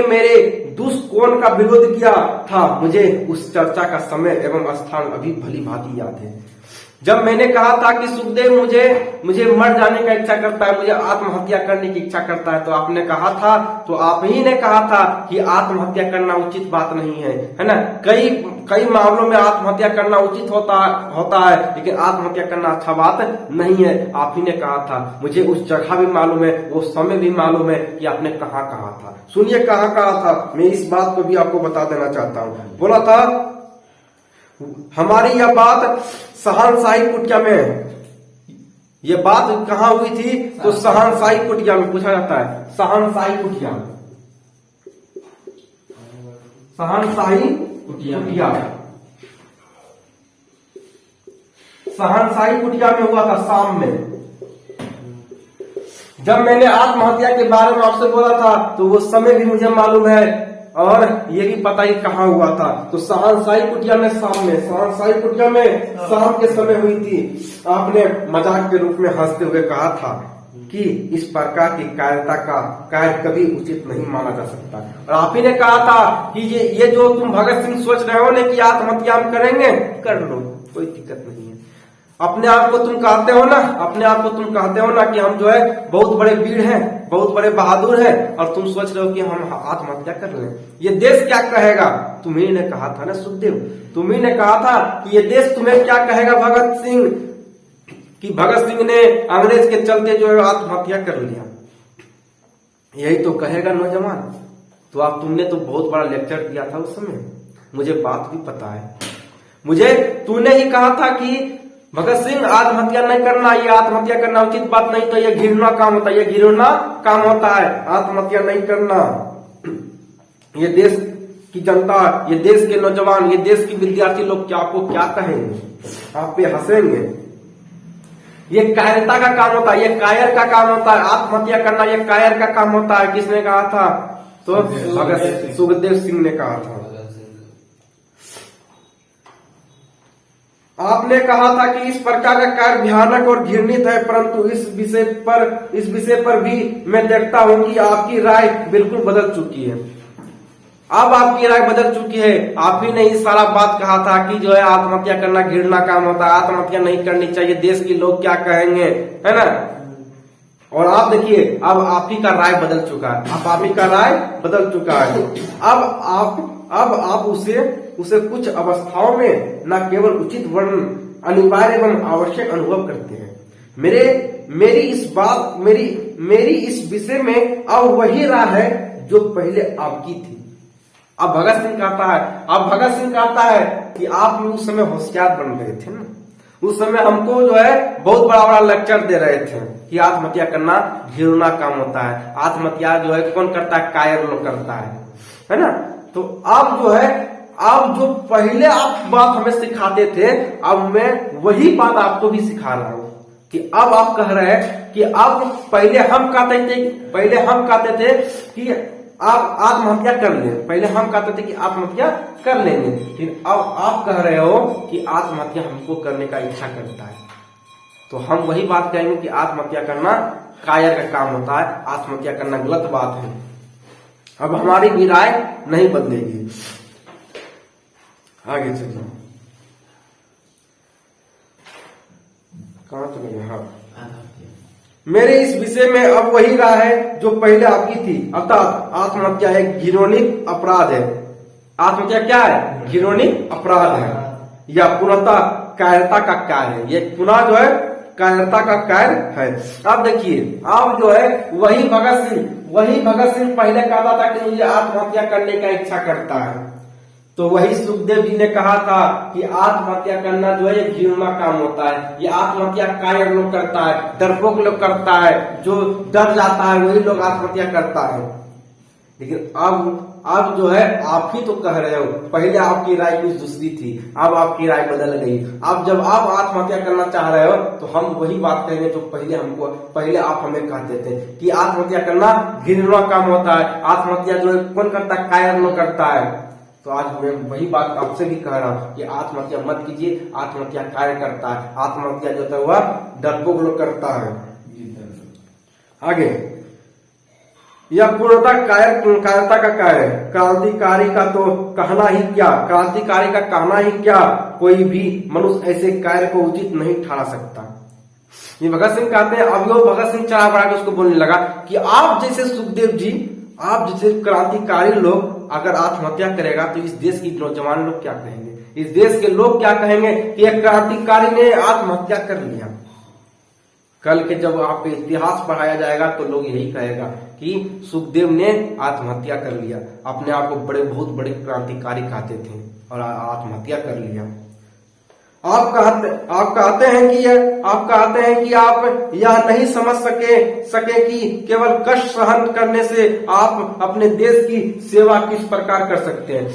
मेरे दुष्कोण का विरोध किया था। मुझे उस चर्चा का समय एवं स्थान अभी भली भांति याद है। जब मैंने कहा था कि सुखदेव मुझे मर जाने का इच्छा करता है, मुझे आत्महत्या करने की इच्छा करता है, तो आपने कहा था, तो आप ही ने कहा था कि आत्महत्या करना उचित बात नहीं है ना। कई मामलों में आत्महत्या करना उचित होता है, लेकिन आत्महत्या करना अच्छा बात नहीं है। आप ही ने कहा था। मुझे उस जगह भी मालूम है, वो समय भी मालूम है कि आपने कहाँ कहा था। सुनिए कहाँ कहा था, मैं इस बात को भी आपको बता देना चाहता हूँ। बोला था हमारी यह बात शहंशाही कुटिया में, ये बात कहाँ हुई थी? तो शहंशाही कुटिया में। पूछा जाता है शहंशाही कुटिया में हुआ था, शाम में। जब मैंने आत्महत्या के बारे में आपसे बोला था तो वो समय भी मुझे मालूम है और ये भी पता ही कहाँ हुआ था। तो शहनशाही कुटिया में शहनशाही कुटिया में शाम के समय हुई थी। आपने मजाक के रूप में हंसते हुए कहा था कि इस प्रकार की कायरता का कार्य कभी उचित नहीं माना जा सकता। और आप ही ने कहा था कि ये जो तुम भगत सिंह सोच रहे हो ना कि आत्महत्या हम करेंगे, कर लो, कोई दिक्कत नहीं है। अपने आप को तुम कहते हो ना, अपने आप को तुम कहते हो ना कि हम जो है बहुत बड़े वीर हैं, बहुत बड़े बहादुर हैं, और तुम सोच रहे हो कि हम आत्महत्या कर लें। ये देश क्या कहेगा? तुम्ही ने कहा था ना सुखदेव, तुम्ही ने कहा था कि ये देश तुम्हें क्या कहेगा भगत सिंह, कि भगत सिंह ने अंग्रेज के चलते जो है आत्महत्या कर लिया, यही तो कहेगा नौजवान। तो आप तुमने तो बहुत बड़ा लेक्चर दिया था उस समय, मुझे बात भी पता है। मुझे तूने ही कहा था कि भगत सिंह आत्महत्या नहीं करना, ये आत्महत्या करना उचित बात नहीं, तो ये घिरना काम होता है, ये घिरना काम होता है, आत्महत्या नहीं करना। ये देश की जनता, ये देश के नौजवान, ये देश के विद्यार्थी लोग क्या आपको क्या कहेंगे? आप पे हंसेंगे। ये कायरता का काम होता है, ये कायर का काम होता है, आत्महत्या करना ये कायर का काम होता है। किसने कहा था? तो भगत सुखदेव सिंह ने कहा था। आपने कहा था कि इस प्रकार का कार्य भयानक और घृणित है, परंतु इस विषय पर भी मैं देखता हूं कि आपकी राय बिल्कुल बदल चुकी है। अब आपकी राय बदल चुकी है। आप ही ने इस सारा बात कहा था कि जो है आत्महत्या करना घृणा काम होता है, आत्महत्या नहीं करनी चाहिए, देश के लोग क्या कहेंगे, है ना। और आप देखिए अब आप ही का राय बदल चुका है, अब आप ही का राय बदल चुका है। अब आप उसे कुछ अवस्थाओं में न केवल उचित वर्णन, अनिवार्य एवं आवश्यक अनुभव करते हैं। मेरी इस विषय में अब वही राय है जो पहले आपकी थी। अब भगत सिंह कहता है कि आप उस समय होशियार बन गए थे ना, उस समय हमको जो है बहुत बड़ा बड़ा लेक्चर दे रहे थे कि आत्महत्या करना घिरौना काम होता है, आत्महत्या जो है कौन करता है? कायर लोग करता है ना। तो अब जो है, अब जो पहले आप बात हमें सिखाते थे, अब मैं वही बात आपको भी सिखा रहा हूं कि अब आप कह रहे हैं कि अब पहले हम कहते थे कि आप आत्महत्या कर लें, पहले हम कहते थे कि आत्महत्या कर लेंगे, लेकिन अब आप कह रहे हो कि आत्महत्या हमको करने का इच्छा करता है। तो हम वही बात कहेंगे कि आत्महत्या करना कायर का काम होता है, आत्महत्या करना गलत बात है। अब हमारी भी राय नहीं बदलेगी। आगे चलिए, कहां चले? हाँ, मेरे इस विषय में अब वही राय है जो पहले आपकी थी, अर्थात आत्महत्या एक घिनौनी अपराध है। आत्महत्या क्या है? घिनौनी अपराध है, या पूर्णतः कायरता का कार्य है। ये पुनः जो है कायरता का कार्य है। अब देखिए, अब जो है वही भगत सिंह पहले कहता था कि मुझे आत्महत्या करने का इच्छा करता है, तो वही सुखदेव जी ने कहा था कि आत्महत्या करना जो है ये घिनौना काम होता है, ये आत्महत्या कायर लोग करता है, डरपोक लोग करता है, जो डर जाता है वही लोग आत्महत्या करता है। लेकिन अब जो है आप ही तो कह रहे हो, पहले आपकी राय कुछ दूसरी थी, अब आपकी राय बदल गई। अब जब आप आत्महत्या करना चाह रहे हो तो हम वही बात कहेंगे जो पहले आप हमें कहते थे कि आत्महत्या करना घिनौना काम होता है, आत्महत्या जो है कौन करता है? कायर लोग करता है। तो आज मैं वही बात आपसे भी कह रहा हूं कि आत्महत्या मत कीजिए, आत्महत्या कार्य करता है, आत्महत्या जो है वह डरपोक लोग करता है। आगे, यह पूर्णतः कायरता का कार्य, क्रांतिकारी का तो कहना ही क्या, क्रांतिकारी का कहना ही क्या, कोई भी मनुष्य ऐसे कार्य को उचित नहीं ठहरा सकता। ये भगत सिंह कहते हैं। अब वो भगत सिंह चढ़ा बढ़ा के उसको बोलने लगा कि आप जैसे सुखदेव जी, आप जैसे क्रांतिकारी लोग अगर आत्महत्या करेगा तो इस देश की नौजवान लोग क्या कहेंगे, इस देश के लोग क्या कहेंगे कि एक क्रांतिकारी ने आत्महत्या कर लिया। कल के जब आप इतिहास पढ़ाया जाएगा तो लोग यही कहेगा कि सुखदेव ने आत्महत्या कर लिया, अपने आप को बहुत बड़े क्रांतिकारी कहते थे और आत्महत्या कर लिया। आप कहते हैं कि आप यह नहीं समझ सके कि केवल कष्ट सहन करने से आप अपने देश की सेवा किस प्रकार कर सकते हैं।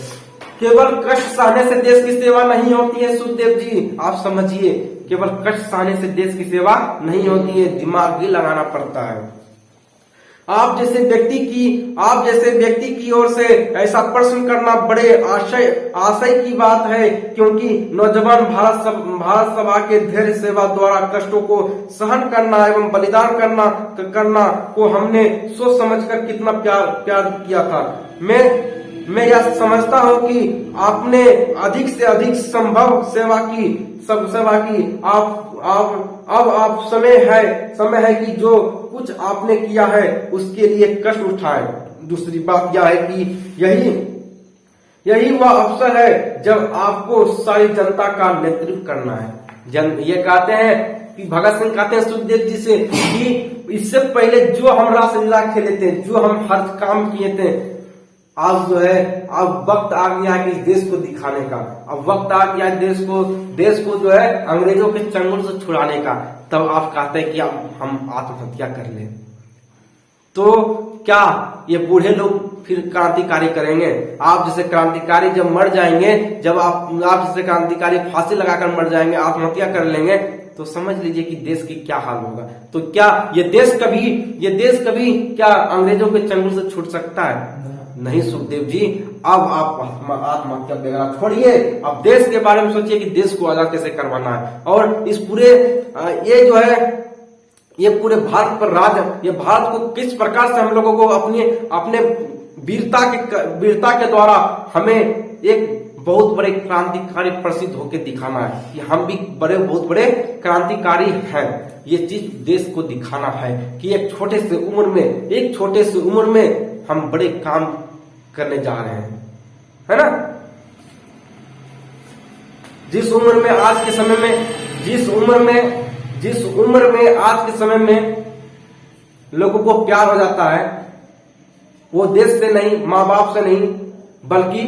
केवल कष्ट सहने से देश की सेवा नहीं होती है सुखदेव जी, आप समझिए, केवल कष्ट सहने से देश की सेवा नहीं होती है, दिमाग भी लगाना पड़ता है। आप जैसे व्यक्ति की ओर से ऐसा प्रश्न करना बड़े आशय की बात है, क्योंकि नौजवान भारत सभा के धैर्य सेवा द्वारा कष्टों को सहन करना एवं बलिदान करना को हमने सोच समझकर कितना प्यार किया था। मैं यह समझता हूं कि आपने अधिक से अधिक संभव सेवा की। अब समय है कि जो कुछ आपने किया है उसके लिए कष्ट उठाएं। दूसरी बात यह है कि यही वह अवसर है जब आपको सारी जनता का नेतृत्व करना है। ये कहते हैं कि भगत सिंह कहते हैं सुखदेव जी से कि इससे पहले जो हम रासलीला खेले थे, जो हम हर काम किए थे, आज जो है अब वक्त आ गया है कि इस देश को दिखाने का। अब वक्त आ गया है देश को जो है अंग्रेजों के चंगुल से छुड़ाने का। तब आप कहते हैं कि हम आत्महत्या कर लें, तो क्या ये बूढ़े लोग फिर क्रांतिकारी करेंगे? आप जैसे क्रांतिकारी जब मर जाएंगे, जब आप जैसे क्रांतिकारी फांसी लगाकर मर जाएंगे, आत्महत्या कर लेंगे, तो समझ लीजिए कि देश की क्या हाल होगा। तो क्या ये देश कभी क्या अंग्रेजों के चंगुल से छूट सकता है? नहीं सुखदेव जी, अब आप आत्महत्या वगैरह छोड़िए, अब देश के बारे में सोचिए कि देश को आजाद कैसे करवाना है। और इस पूरे ये पूरे भारत पर ये भारत को किस प्रकार से हम लोगों को अपने वीरता के द्वारा हमें एक बहुत बड़े क्रांतिकारी प्रसिद्ध होकर दिखाना है कि हम भी बहुत बड़े क्रांतिकारी हैं। ये चीज देश को दिखाना है कि एक छोटे से उम्र में हम बड़े काम करने जा रहे हैं, है ना। जिस उम्र में आज के समय में लोगों को प्यार हो जाता है, वो देश से नहीं, माँ बाप से नहीं, बल्कि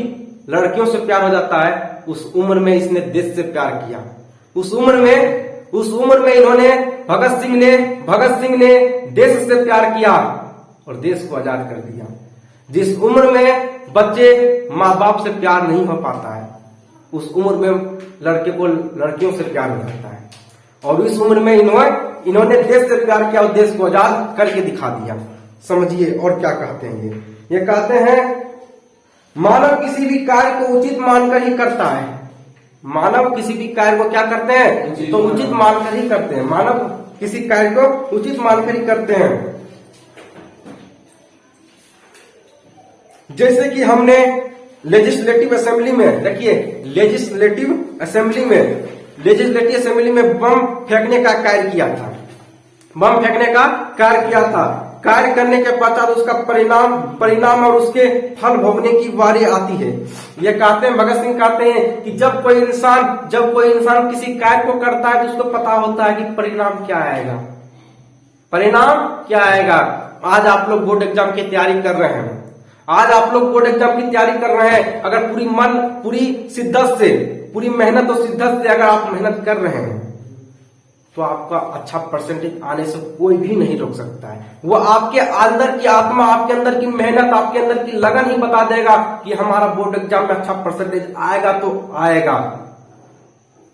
लड़कियों से प्यार हो जाता है। उस उम्र में इसने देश से प्यार किया। उस उम्र में इन्होंने भगत सिंह ने देश से प्यार किया और देश को आजाद कर दिया। जिस उम्र में बच्चे माँ बाप से प्यार नहीं हो पाता है, उस उम्र में लड़के को लड़कियों से प्यार हो जाता है। और इस उम्र में इन्होंने देश से प्यार किया और देश को आजाद करके दिखा दिया। समझिए और क्या कहते हैं ये कहते हैं, मानव किसी भी कार्य को उचित मानकर ही करता है। मानव किसी भी कार्य को क्या करते हैं? तो उचित मानकर ही करते हैं। मानव किसी कार्य को उचित मानकर ही करते हैं। जैसे कि हमने लेजिस्लेटिव असेंबली में, देखिए लेजिस्लेटिव असेंबली में बम फेंकने का कार्य किया था। कार्य करने के पश्चात उसका परिणाम और उसके फल भोगने की बारी आती है। ये कहते हैं, भगत सिंह कहते हैं कि जब कोई इंसान किसी कार्य को करता है तो उसको पता होता है कि परिणाम क्या आएगा। आज आप लोग बोर्ड एग्जाम की तैयारी कर रहे हैं। अगर पूरी शिद्दत से, पूरी मेहनत और शिद्दत से अगर आप मेहनत कर रहे हैं तो आपका अच्छा परसेंटेज आने से कोई भी नहीं रोक सकता है। वो आपके अंदर की आत्मा, आपके अंदर की मेहनत, आपके अंदर की लगन ही बता देगा कि हमारा बोर्ड एग्जाम में अच्छा परसेंटेज आएगा तो आएगा।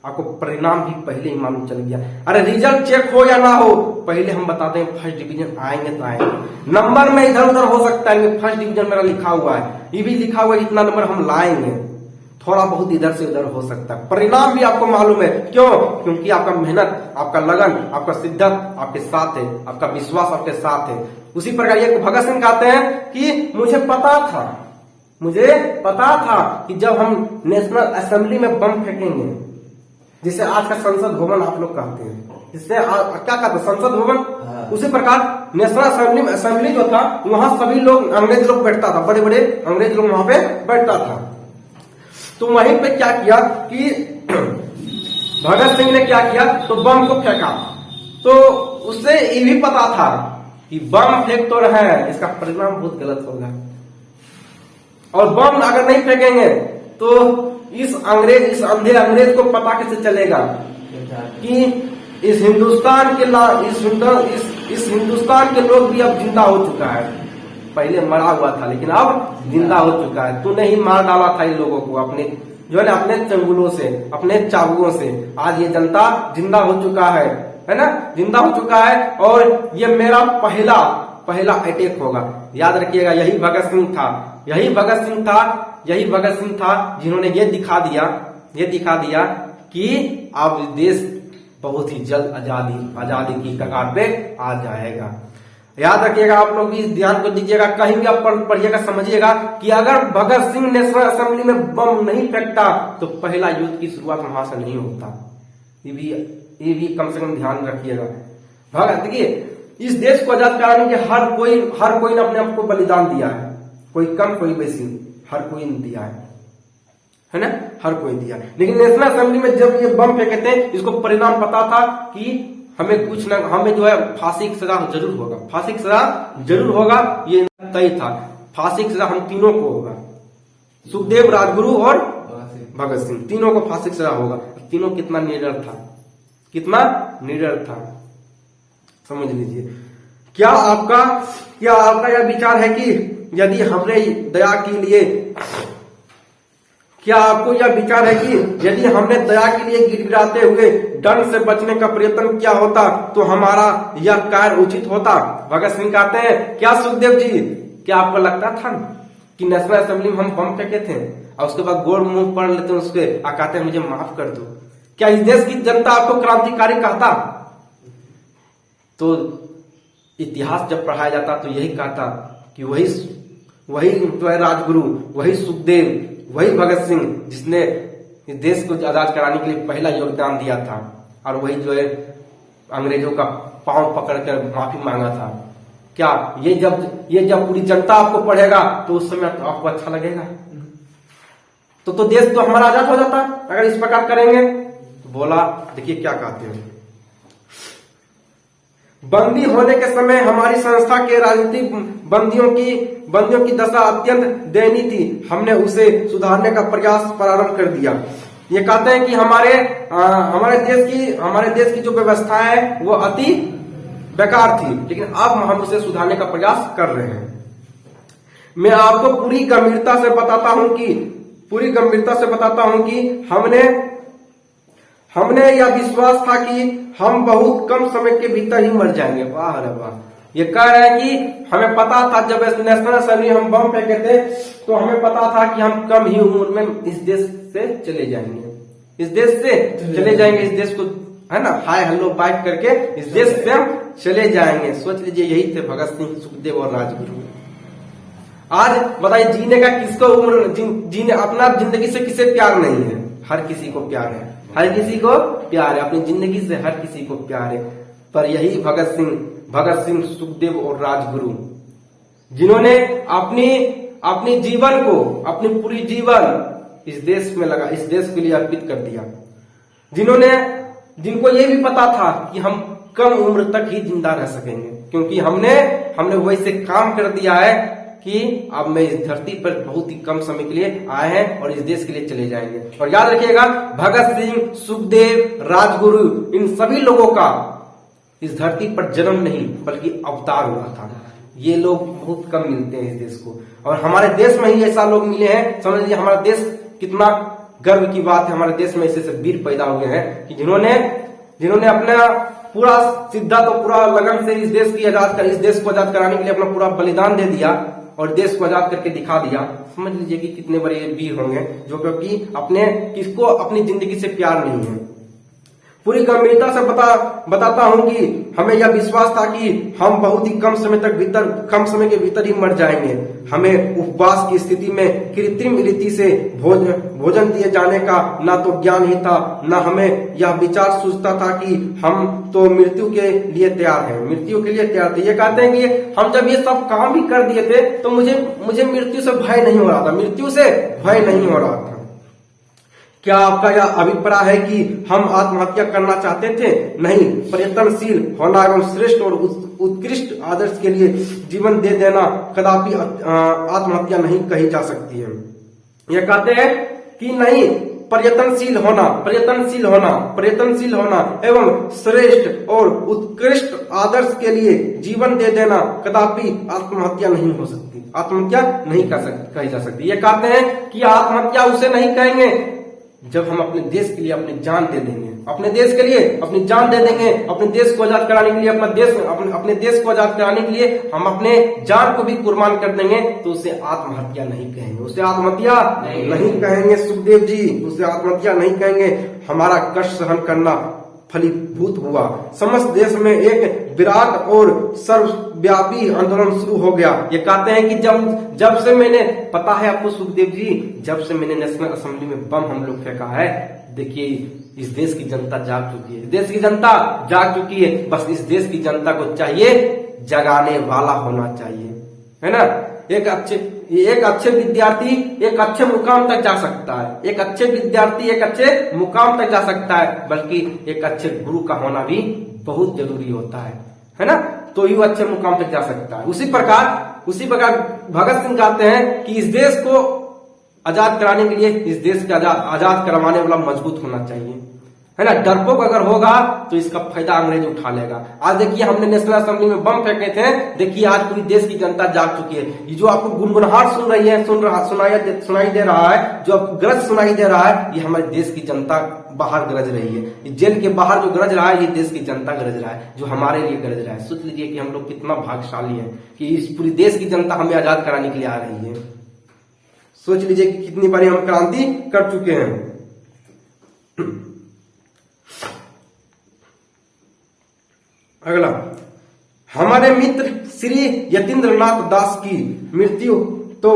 आपको परिणाम भी पहले ही मालूम चल गया। अरे रिजल्ट चेक हो या ना हो, पहले हम बताते हैं फर्स्ट डिवीजन आएंगे तो आएंगे। नंबर में इधर उधर हो सकता है, फर्स्ट डिवीजन मेरा लिखा हुआ है, ये भी लिखा हुआ है, इतना नंबर हम लाएंगे। थोड़ा बहुत इधर से उधर हो सकता है, परिणाम भी आपको मालूम है। क्यों? क्योंकि आपका मेहनत, आपका लगन, आपका शिद्दत आपके साथ है, आपका विश्वास आपके साथ है। उसी प्रकार ये भगत सिंह कहते हैं कि मुझे पता था कि जब हम नेशनल असेंबली में बम फेंकेंगे, जिसे आज का संसद भवन आप लोग कहते हैं, जिससे क्या कहते हैं संसद भवन, उसी प्रकार नेशनल असेंबली जो था वहां सभी लोग, अंग्रेज लोग बैठता था, बड़े बड़े अंग्रेज लोग वहां पे बैठता था। तो वहीं पे क्या किया कि भगत सिंह ने क्या किया, तो बम को फेंका। तो उससे ये भी पता था कि बम फेंक तो रहे हैं, इसका परिणाम बहुत गलत होगा। और बम अगर नहीं फेंकेंगे तो इस अंधे अंग्रेज को पता कैसे चलेगा कि इस हिंदुस्तान के लोग भी अब जिंदा हो चुका है। पहले मरा हुआ था लेकिन अब जिंदा हो चुका है। तूने ही मार डाला था इन लोगों को अपने जो है ना, अपने चंगुलों से, अपने चाबुओं से। आज ये जनता जिंदा हो चुका है ना, जिंदा हो चुका है। और ये मेरा पहला अटैक होगा। याद रखिएगा, यही भगत सिंह था, यही भगत सिंह था जिन्होंने ये दिखा दिया कि अब देश बहुत ही जल्द आजादी की कगार पे आ जाएगा। याद रखिएगा, आप लोग भी ध्यान को दीजिएगा, कहीं भी आप पढ़िएगा समझिएगा कि अगर भगत सिंह नेशनल असेंबली में बम नहीं फेंकता तो पहला युद्ध की शुरुआत वहां से नहीं होता। ये भी कम से कम ध्यान रखिएगा। भगत देखिए, इस देश को आजाद कराने के हर कोई ने अपने आप को बलिदान दिया है, कोई कम कोई बेसी, हर कोई ने दिया है ना, हर कोई दिया। लेकिन नेशनल असेंबली में जब ये बम फेंके थे, इसको परिणाम पता था कि हमें जो है फांसी की सजा जरूर होगा, ये तय था। फांसी की सजा हम तीनों को होगा, सुखदेव, राजगुरु और भगत सिंह, तीनों को फांसी की सजा होगा। तीनों कितना निडर था, समझ लीजिए। क्या आपका यह विचार है कि यदि हमने दया के लिए क्या आपको यह विचार है कि यदि हमने दया के लिए गिड़गिड़ाते हुए दंड से बचने का प्रयत्न किया होता तो हमारा यह कार्य उचित होता? भगत सिंह कहते हैं, क्या सुखदेव जी, क्या आपको लगता था कि नेशनल असेंबली में हम बम फेंके थे और उसके बाद गोड़ मुंह पढ़ लेते हैं उसके और कहते हैं मुझे माफ कर दो? क्या इस देश की जनता आपको क्रांतिकारी कहता? तो इतिहास जब पढ़ाया जाता तो यही कहता कि वही तो है राजगुरु, वही सुखदेव, वही भगत सिंह जिसने इस देश को आजाद कराने के लिए पहला योगदान दिया था, और वही जो है अंग्रेजों का पांव पकड़कर माफी मांगा था। क्या ये जब पूरी जनता आपको पढ़ेगा तो उस समय तो आपको अच्छा लगेगा? तो देश तो हमारा आजाद हो जाता अगर इस प्रकार करेंगे। तो बोला, देखिए क्या कहते हैं, बंदी होने के समय हमारी संस्था के राजनीतिक बंदियों की दशा अत्यंत दयनीय थी। हमने उसे सुधारने का प्रयास प्रारंभ कर दिया। ये कहते हैं कि हमारे देश की जो व्यवस्था है वो अति बेकार थी, लेकिन अब हम उसे सुधारने का प्रयास कर रहे हैं। मैं आपको पूरी गंभीरता से बताता हूं कि हमने यह विश्वास था कि हम बहुत कम समय के भीतर ही मर जाएंगे। वाह रे वाह, ये कह रहे हैं कि हमें पता था जब नेशनल असेंबली हम बम फेंके थे तो हमें पता था कि हम कम ही उम्र में इस देश से चले जाएंगे, इस देश को है ना हाय हेलो बाइक करके इस देश से हम चले जाएंगे। सोच लीजिए, यही थे भगत सिंह, सुखदेव और राजगुरु। आज बताइए, जीने का किसको जीने अपना जिंदगी से किसे प्यार नहीं है? हर किसी को प्यार है, अपनी जिंदगी से हर किसी को प्यार है। पर यही भगत सिंह, सुखदेव और राजगुरु जिन्होंने अपनी जीवन को, अपनी पूरी जीवन इस देश में लगा, इस देश के लिए अर्पित कर दिया, जिनको ये भी पता था कि हम कम उम्र तक ही जिंदा रह सकेंगे, क्योंकि हमने वैसे काम कर दिया है कि अब मैं इस धरती पर बहुत ही कम समय के लिए आए हैं और इस देश के लिए चले जाएंगे। और याद रखिएगा, भगत सिंह, सुखदेव, राजगुरु, इन सभी लोगों का इस धरती पर जन्म नहीं बल्कि अवतार हुआ था। ये लोग बहुत कम मिलते हैं इस देश को, और हमारे देश में ही ऐसा लोग मिले हैं। समझ लीजिए हमारा देश कितना गर्व की बात है, हमारे देश में ऐसे वीर पैदा हुए हैं कि जिन्होंने अपना पूरा सिद्धांत और पूरा लगन से इस देश को आजाद कराने के लिए अपना पूरा बलिदान दे दिया और देश को आजाद करके दिखा दिया। समझ लीजिए कि कितने बड़े वीर होंगे जो क्योंकि किसको अपनी जिंदगी से प्यार नहीं है। पूरी गंभीरता से बताता हूं कि हमें यह विश्वास था कि हम बहुत ही कम समय के भीतर ही मर जाएंगे। हमें उपवास की स्थिति में कृत्रिम रीति से भोजन दिए जाने का ना तो ज्ञान ही था, न हमें यह विचार सूझता था कि हम तो मृत्यु के लिए तैयार थे। ये कहते हैं कि हम जब ये सब काम भी कर दिए थे तो मुझे मृत्यु से भय नहीं हो रहा था। क्या आपका यह अभिप्राय है कि हम आत्महत्या करना चाहते थे? नहीं, प्रयत्नशील होना एवं श्रेष्ठ और उत्कृष्ट आदर्श के लिए जीवन दे देना कदापि आत्महत्या नहीं कही जा सकती है। यह कहते हैं कि नहीं, प्रयत्नशील होना एवं श्रेष्ठ और उत्कृष्ट आदर्श के लिए जीवन दे देना कदापि आत्महत्या नहीं हो सकती, आत्महत्या नहीं कही जा सकती। ये कहते हैं कि आत्महत्या उसे नहीं कहेंगे जब हम अपने देश के लिए अपनी जान दे देंगे अपने देश के लिए अपनी जान दे देंगे, अपने देश को आजाद कराने के लिए, अपने देश को आजाद कराने के लिए हम अपने जान को भी कुर्बान कर देंगे, तो उसे आत्महत्या नहीं कहेंगे, उसे आत्महत्या नहीं कहेंगे सुखदेव जी, उसे आत्महत्या नहीं कहेंगे। हमारा कष्ट सहन करना फलीभूत हुआ, समस्त देश में एक विराट और सर्वव्यापी आंदोलन शुरू हो गया। ये कहते हैं कि जब से मैंने, पता है आपको सुखदेव जी, जब से मैंने नेशनल असेंबली में बम हम लोग फेंका है, देखिए इस देश की जनता जाग चुकी है, देश की जनता जाग चुकी है। बस इस देश की जनता को चाहिए जगाने वाला होना चाहिए, है ना। एक अच्छे विद्यार्थी एक अच्छे मुकाम तक जा सकता है, एक अच्छे विद्यार्थी एक अच्छे मुकाम तक जा सकता है, बल्कि एक अच्छे गुरु का होना भी बहुत जरूरी होता है ना, तो यू अच्छे मुकाम तक जा सकता है। उसी प्रकार भगत सिंह कहते हैं कि इस देश को आजाद कराने के लिए इस देश के आजाद करवाने वाला मजबूत होना चाहिए, है ना। डरपोक अगर होगा तो इसका फायदा अंग्रेज उठा लेगा। आज देखिए हमने नेशनल असेंबली में बम फेंके थे, देखिए आज पूरी देश की जनता जाग चुकी है। ये जो आपको गुनगुनाहट सुन रही है, सुनाई दे रहा है, जो गरज सुनाई दे रहा है, ये हमारे देश की जनता बाहर गरज रही है। जेल के बाहर जो गरज रहा है, ये देश की जनता गरज रहा है, जो हमारे लिए गरज रहा है। सोच लीजिए कि हम लोग कितना भाग्यशाली है कि इस पूरी देश की जनता हमें आजाद कराने के लिए आ रही है। सोच लीजिए कि कितनी बारी हम क्रांति कर चुके हैं। अगला, हमारे मित्र श्री यतीन्द्रनाथ दास की मृत्यु तो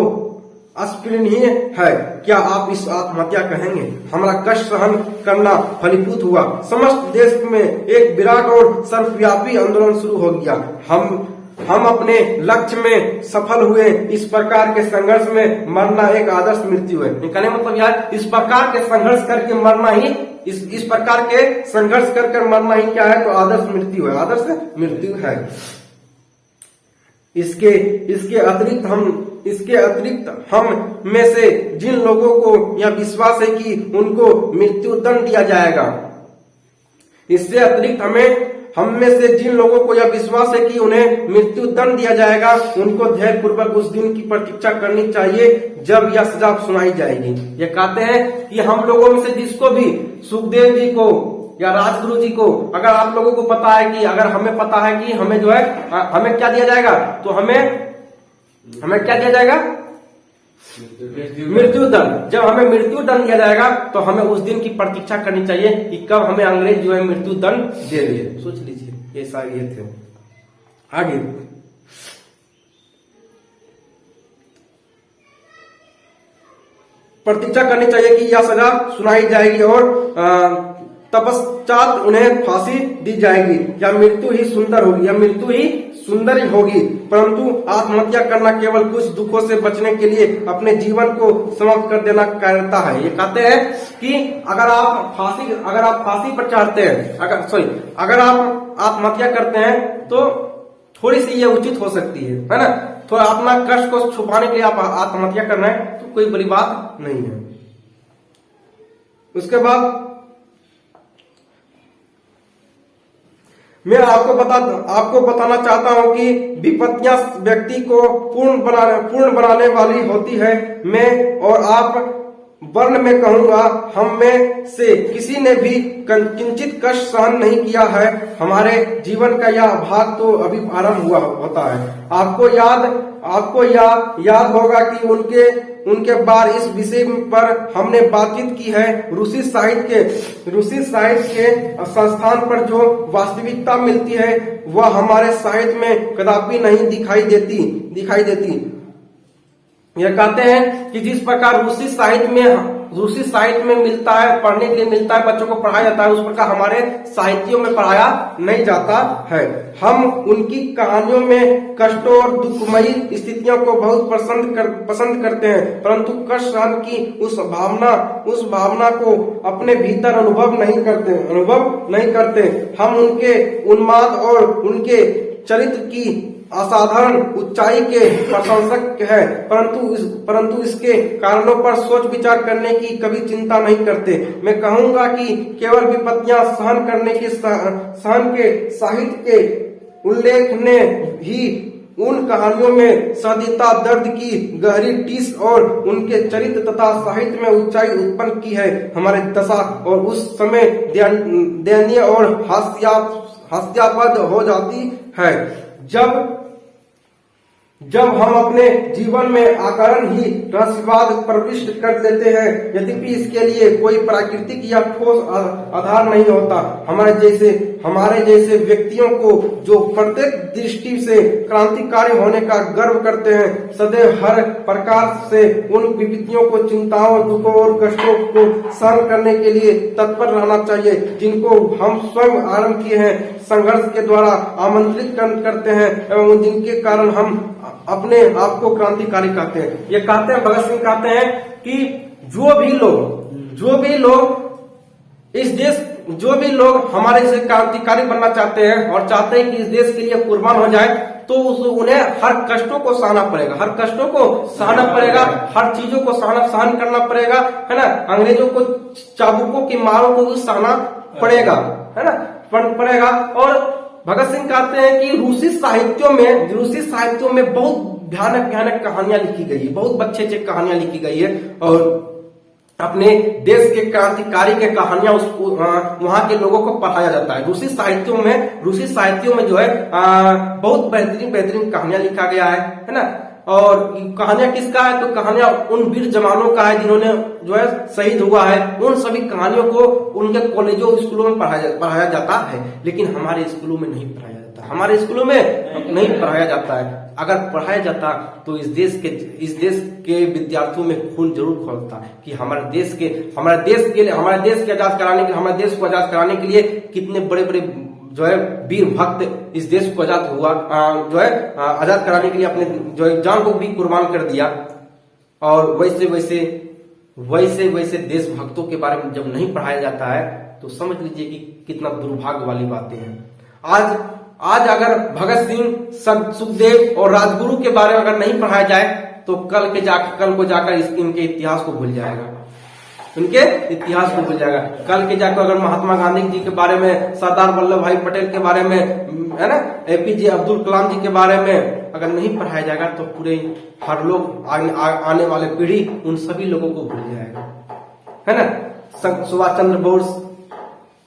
अस्पृहणीय है, क्या आप इस आत्महत्या कहेंगे? हमारा कष्ट सहन करना फलीभूत हुआ, समस्त देश में एक विराट और सर्वव्यापी आंदोलन शुरू हो गया। हम अपने लक्ष्य में सफल हुए, इस प्रकार के संघर्ष में मरना एक आदर्श मृत्यु है। कहने मतलब यार, इस प्रकार के संघर्ष करके मरना ही, इस प्रकार के संघर्ष कर मरना ही क्या है, तो आदर्श मृत्यु है, आदर्श मृत्यु है। इसके अतिरिक्त हम में से जिन लोगों को यह विश्वास है कि उनको मृत्यु दंड दिया जाएगा, इससे अतिरिक्त हम में से जिन लोगों को यह विश्वास है कि उन्हें मृत्यु दंड दिया जाएगा, उनको धैर्य पूर्वक उस दिन की प्रतीक्षा करनी चाहिए जब यह सजा सुनाई जाएगी। ये कहते हैं कि हम लोगों में से जिसको भी, सुखदेव जी को या राजगुरु जी को, अगर आप लोगों को पता है कि, अगर हमें पता है कि हमें जो है, हमें क्या दिया जाएगा, तो हमें क्या दिया जाएगा, मृत्यु दंड। जब हमें मृत्यु दंड दिया जाएगा तो हमें उस दिन की प्रतीक्षा करनी चाहिए कि कब हमें अंग्रेज जो है मृत्यु दंड दे दे। सोच लीजिए, ये सारे ये थे। आगे, प्रतीक्षा करनी चाहिए कि यह सजा सुनाई जाएगी और तपश्चात उन्हें फांसी दी जाएगी। या मृत्यु ही सुंदर होगी, या मृत्यु ही सुंदर ही होगी, परंतु आत्महत्या करना केवल कुछ दुखों से बचने के लिए अपने जीवन को समाप्त कर देना कहता है। ये कहते हैं कि अगर आप फांसी पर चढ़ते हैं, अगर आप आत्महत्या करते हैं तो थोड़ी सी ये उचित हो सकती है ना। थोड़ा अपना कष्ट को छुपाने के लिए आप आत्महत्या करना है तो कोई बड़ी बात नहीं है। उसके बाद मैं आपको बताना चाहता हूं कि विपत्तियां व्यक्ति को पूर्ण बनाने वाली होती है। मैं और आप वर्ण में कहूंगा, हम में से किसी ने भी किंचित कष्ट सहन नहीं किया है। हमारे जीवन का यह भाग तो अभी आरंभ हुआ होता है। आपको याद होगा कि उनके बार इस विषय पर हमने बातचीत की है। रूसी साहित्य के संस्थान पर जो वास्तविकता मिलती है वह हमारे साहित्य में कदापि नहीं दिखाई देती। यह कहते हैं कि जिस प्रकार रूसी साहित्य में मिलता है, पढ़ने के लिए मिलता है, बच्चों को पढ़ाया जाता है, उस प्रकार हमारे साहित्यों में पढ़ाया नहीं जाता है। हम उनकी कहानियों में कष्टों और दुखमयी स्थितियों को बहुत पसंद करते हैं, परंतु कष्ट सहन की उस भावना को अपने भीतर अनुभव नहीं करते। हम उनके उन्माद और उनके चरित्र की असाधारण ऊंचाई के प्रशंसक है, परंतु इसके कारणों पर सोच विचार करने की कभी चिंता नहीं करते। मैं कहूंगा कि केवल विपत्तियां सहन के साहित्य के उल्लेख ने ही उन कहानियों में सहृदयता, दर्द की गहरी टीस और उनके चरित्र तथा साहित्य में ऊंचाई उत्पन्न की है। हमारे दशा और उस समय दयनीय और हास्यास्पद हो जाती है जब हम अपने जीवन में आकरण ही रहस्यवाद प्रविष्ट कर देते हैं। यद्यपि इसके लिए कोई प्राकृतिक या ठोस आधार नहीं होता। हमारे जैसे व्यक्तियों को जो प्रत्येक दृष्टि से क्रांतिकारी होने का गर्व करते हैं, सदैव हर प्रकार से उन विपत्तियों को, चिंताओं, दुखों और कष्टों को सहन करने के लिए तत्पर रहना चाहिए, जिनको हम स्वयं आरंभ किए हैं, संघर्ष के द्वारा आमंत्रित करते हैं एवं जिनके कारण हम अपने आप को क्रांतिकारी कहते हैं। ये कहते हैं, भगत सिंह कहते हैं कि जो भी लोग हमारे से क्रांतिकारी बनना चाहते हैं और चाहते हैं कि इस देश के लिए कुर्बान हो जाए, तो उन्हें हर कष्टों को सहना पड़ेगा, हर चीजों को सहन करना पड़ेगा, है ना। अंग्रेजों को चाबुकों की मारों को भी सहना पड़ेगा, है ना, पड़ेगा। और भगत सिंह कहते हैं कि रूसी साहित्यों में बहुत भयानक कहानियां लिखी गई है, बहुत अच्छे कहानियां लिखी गई है और अपने देश के क्रांतिकारी के कहानियां वहां के लोगों को पढ़ाया जाता है। रूसी साहित्यों में जो है बहुत बेहतरीन कहानियां लिखा गया है ना। और कहानियां किसका है, तो कहानियां उन वीर जवानों का है जिन्होंने जो है शहीद हुआ है। उन सभी कहानियों को उनके कॉलेजों, स्कूलों में पढ़ाया जाता है, लेकिन हमारे स्कूलों में नहीं पढ़ाया जाता है। अगर पढ़ाया जाता तो इस देश के विद्यार्थियों में खून जरूर खौलता कि हमारे देश को आजाद कराने के लिए कितने बड़े जो है वीर भक्त इस देश को आजाद कराने के लिए अपने जो है जान को भी कुर्बान कर दिया। और वैसे देशभक्तों के बारे में जब नहीं पढ़ाया जाता है तो समझ लीजिए कि कितना दुर्भाग्य वाली बातें हैं। आज अगर भगत सिंह, सुखदेव और राजगुरु के बारे में अगर नहीं पढ़ाया जाए तो कल को जाकर इनके इतिहास को भूल जाएगा, कल के जाकर अगर महात्मा गांधी जी के बारे में, सरदार वल्लभ भाई पटेल के बारे में, है ना, एपीजे अब्दुल कलाम जी के बारे में अगर नहीं पढ़ाया जाएगा तो पूरे हर लोग आने वाले पीढ़ी उन सभी लोगों को भूल जाएगा, है ना। सुभाष चंद्र बोस,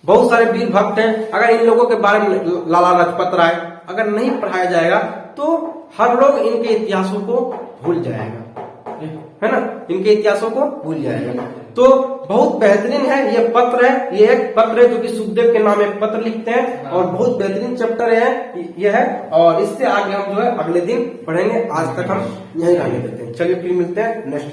बहुत सारे वीर भक्त हैं। अगर इन लोगों के बारे में, लाला लाजपत राय, अगर नहीं पढ़ाया जाएगा तो हर लोग इनके इतिहासों को भूल जाएगा, है ना, इनके इतिहासों को भूल जाएगा। तो बहुत बेहतरीन है ये पत्र है, ये एक पत्र है जो कि सुखदेव के नाम एक पत्र लिखते हैं और बहुत बेहतरीन चैप्टर है ये है। और इससे आगे हम जो है अगले दिन पढ़ेंगे, आज तक हम यहीं रहने देते हैं। चलिए फिर मिलते हैं नेक्स्ट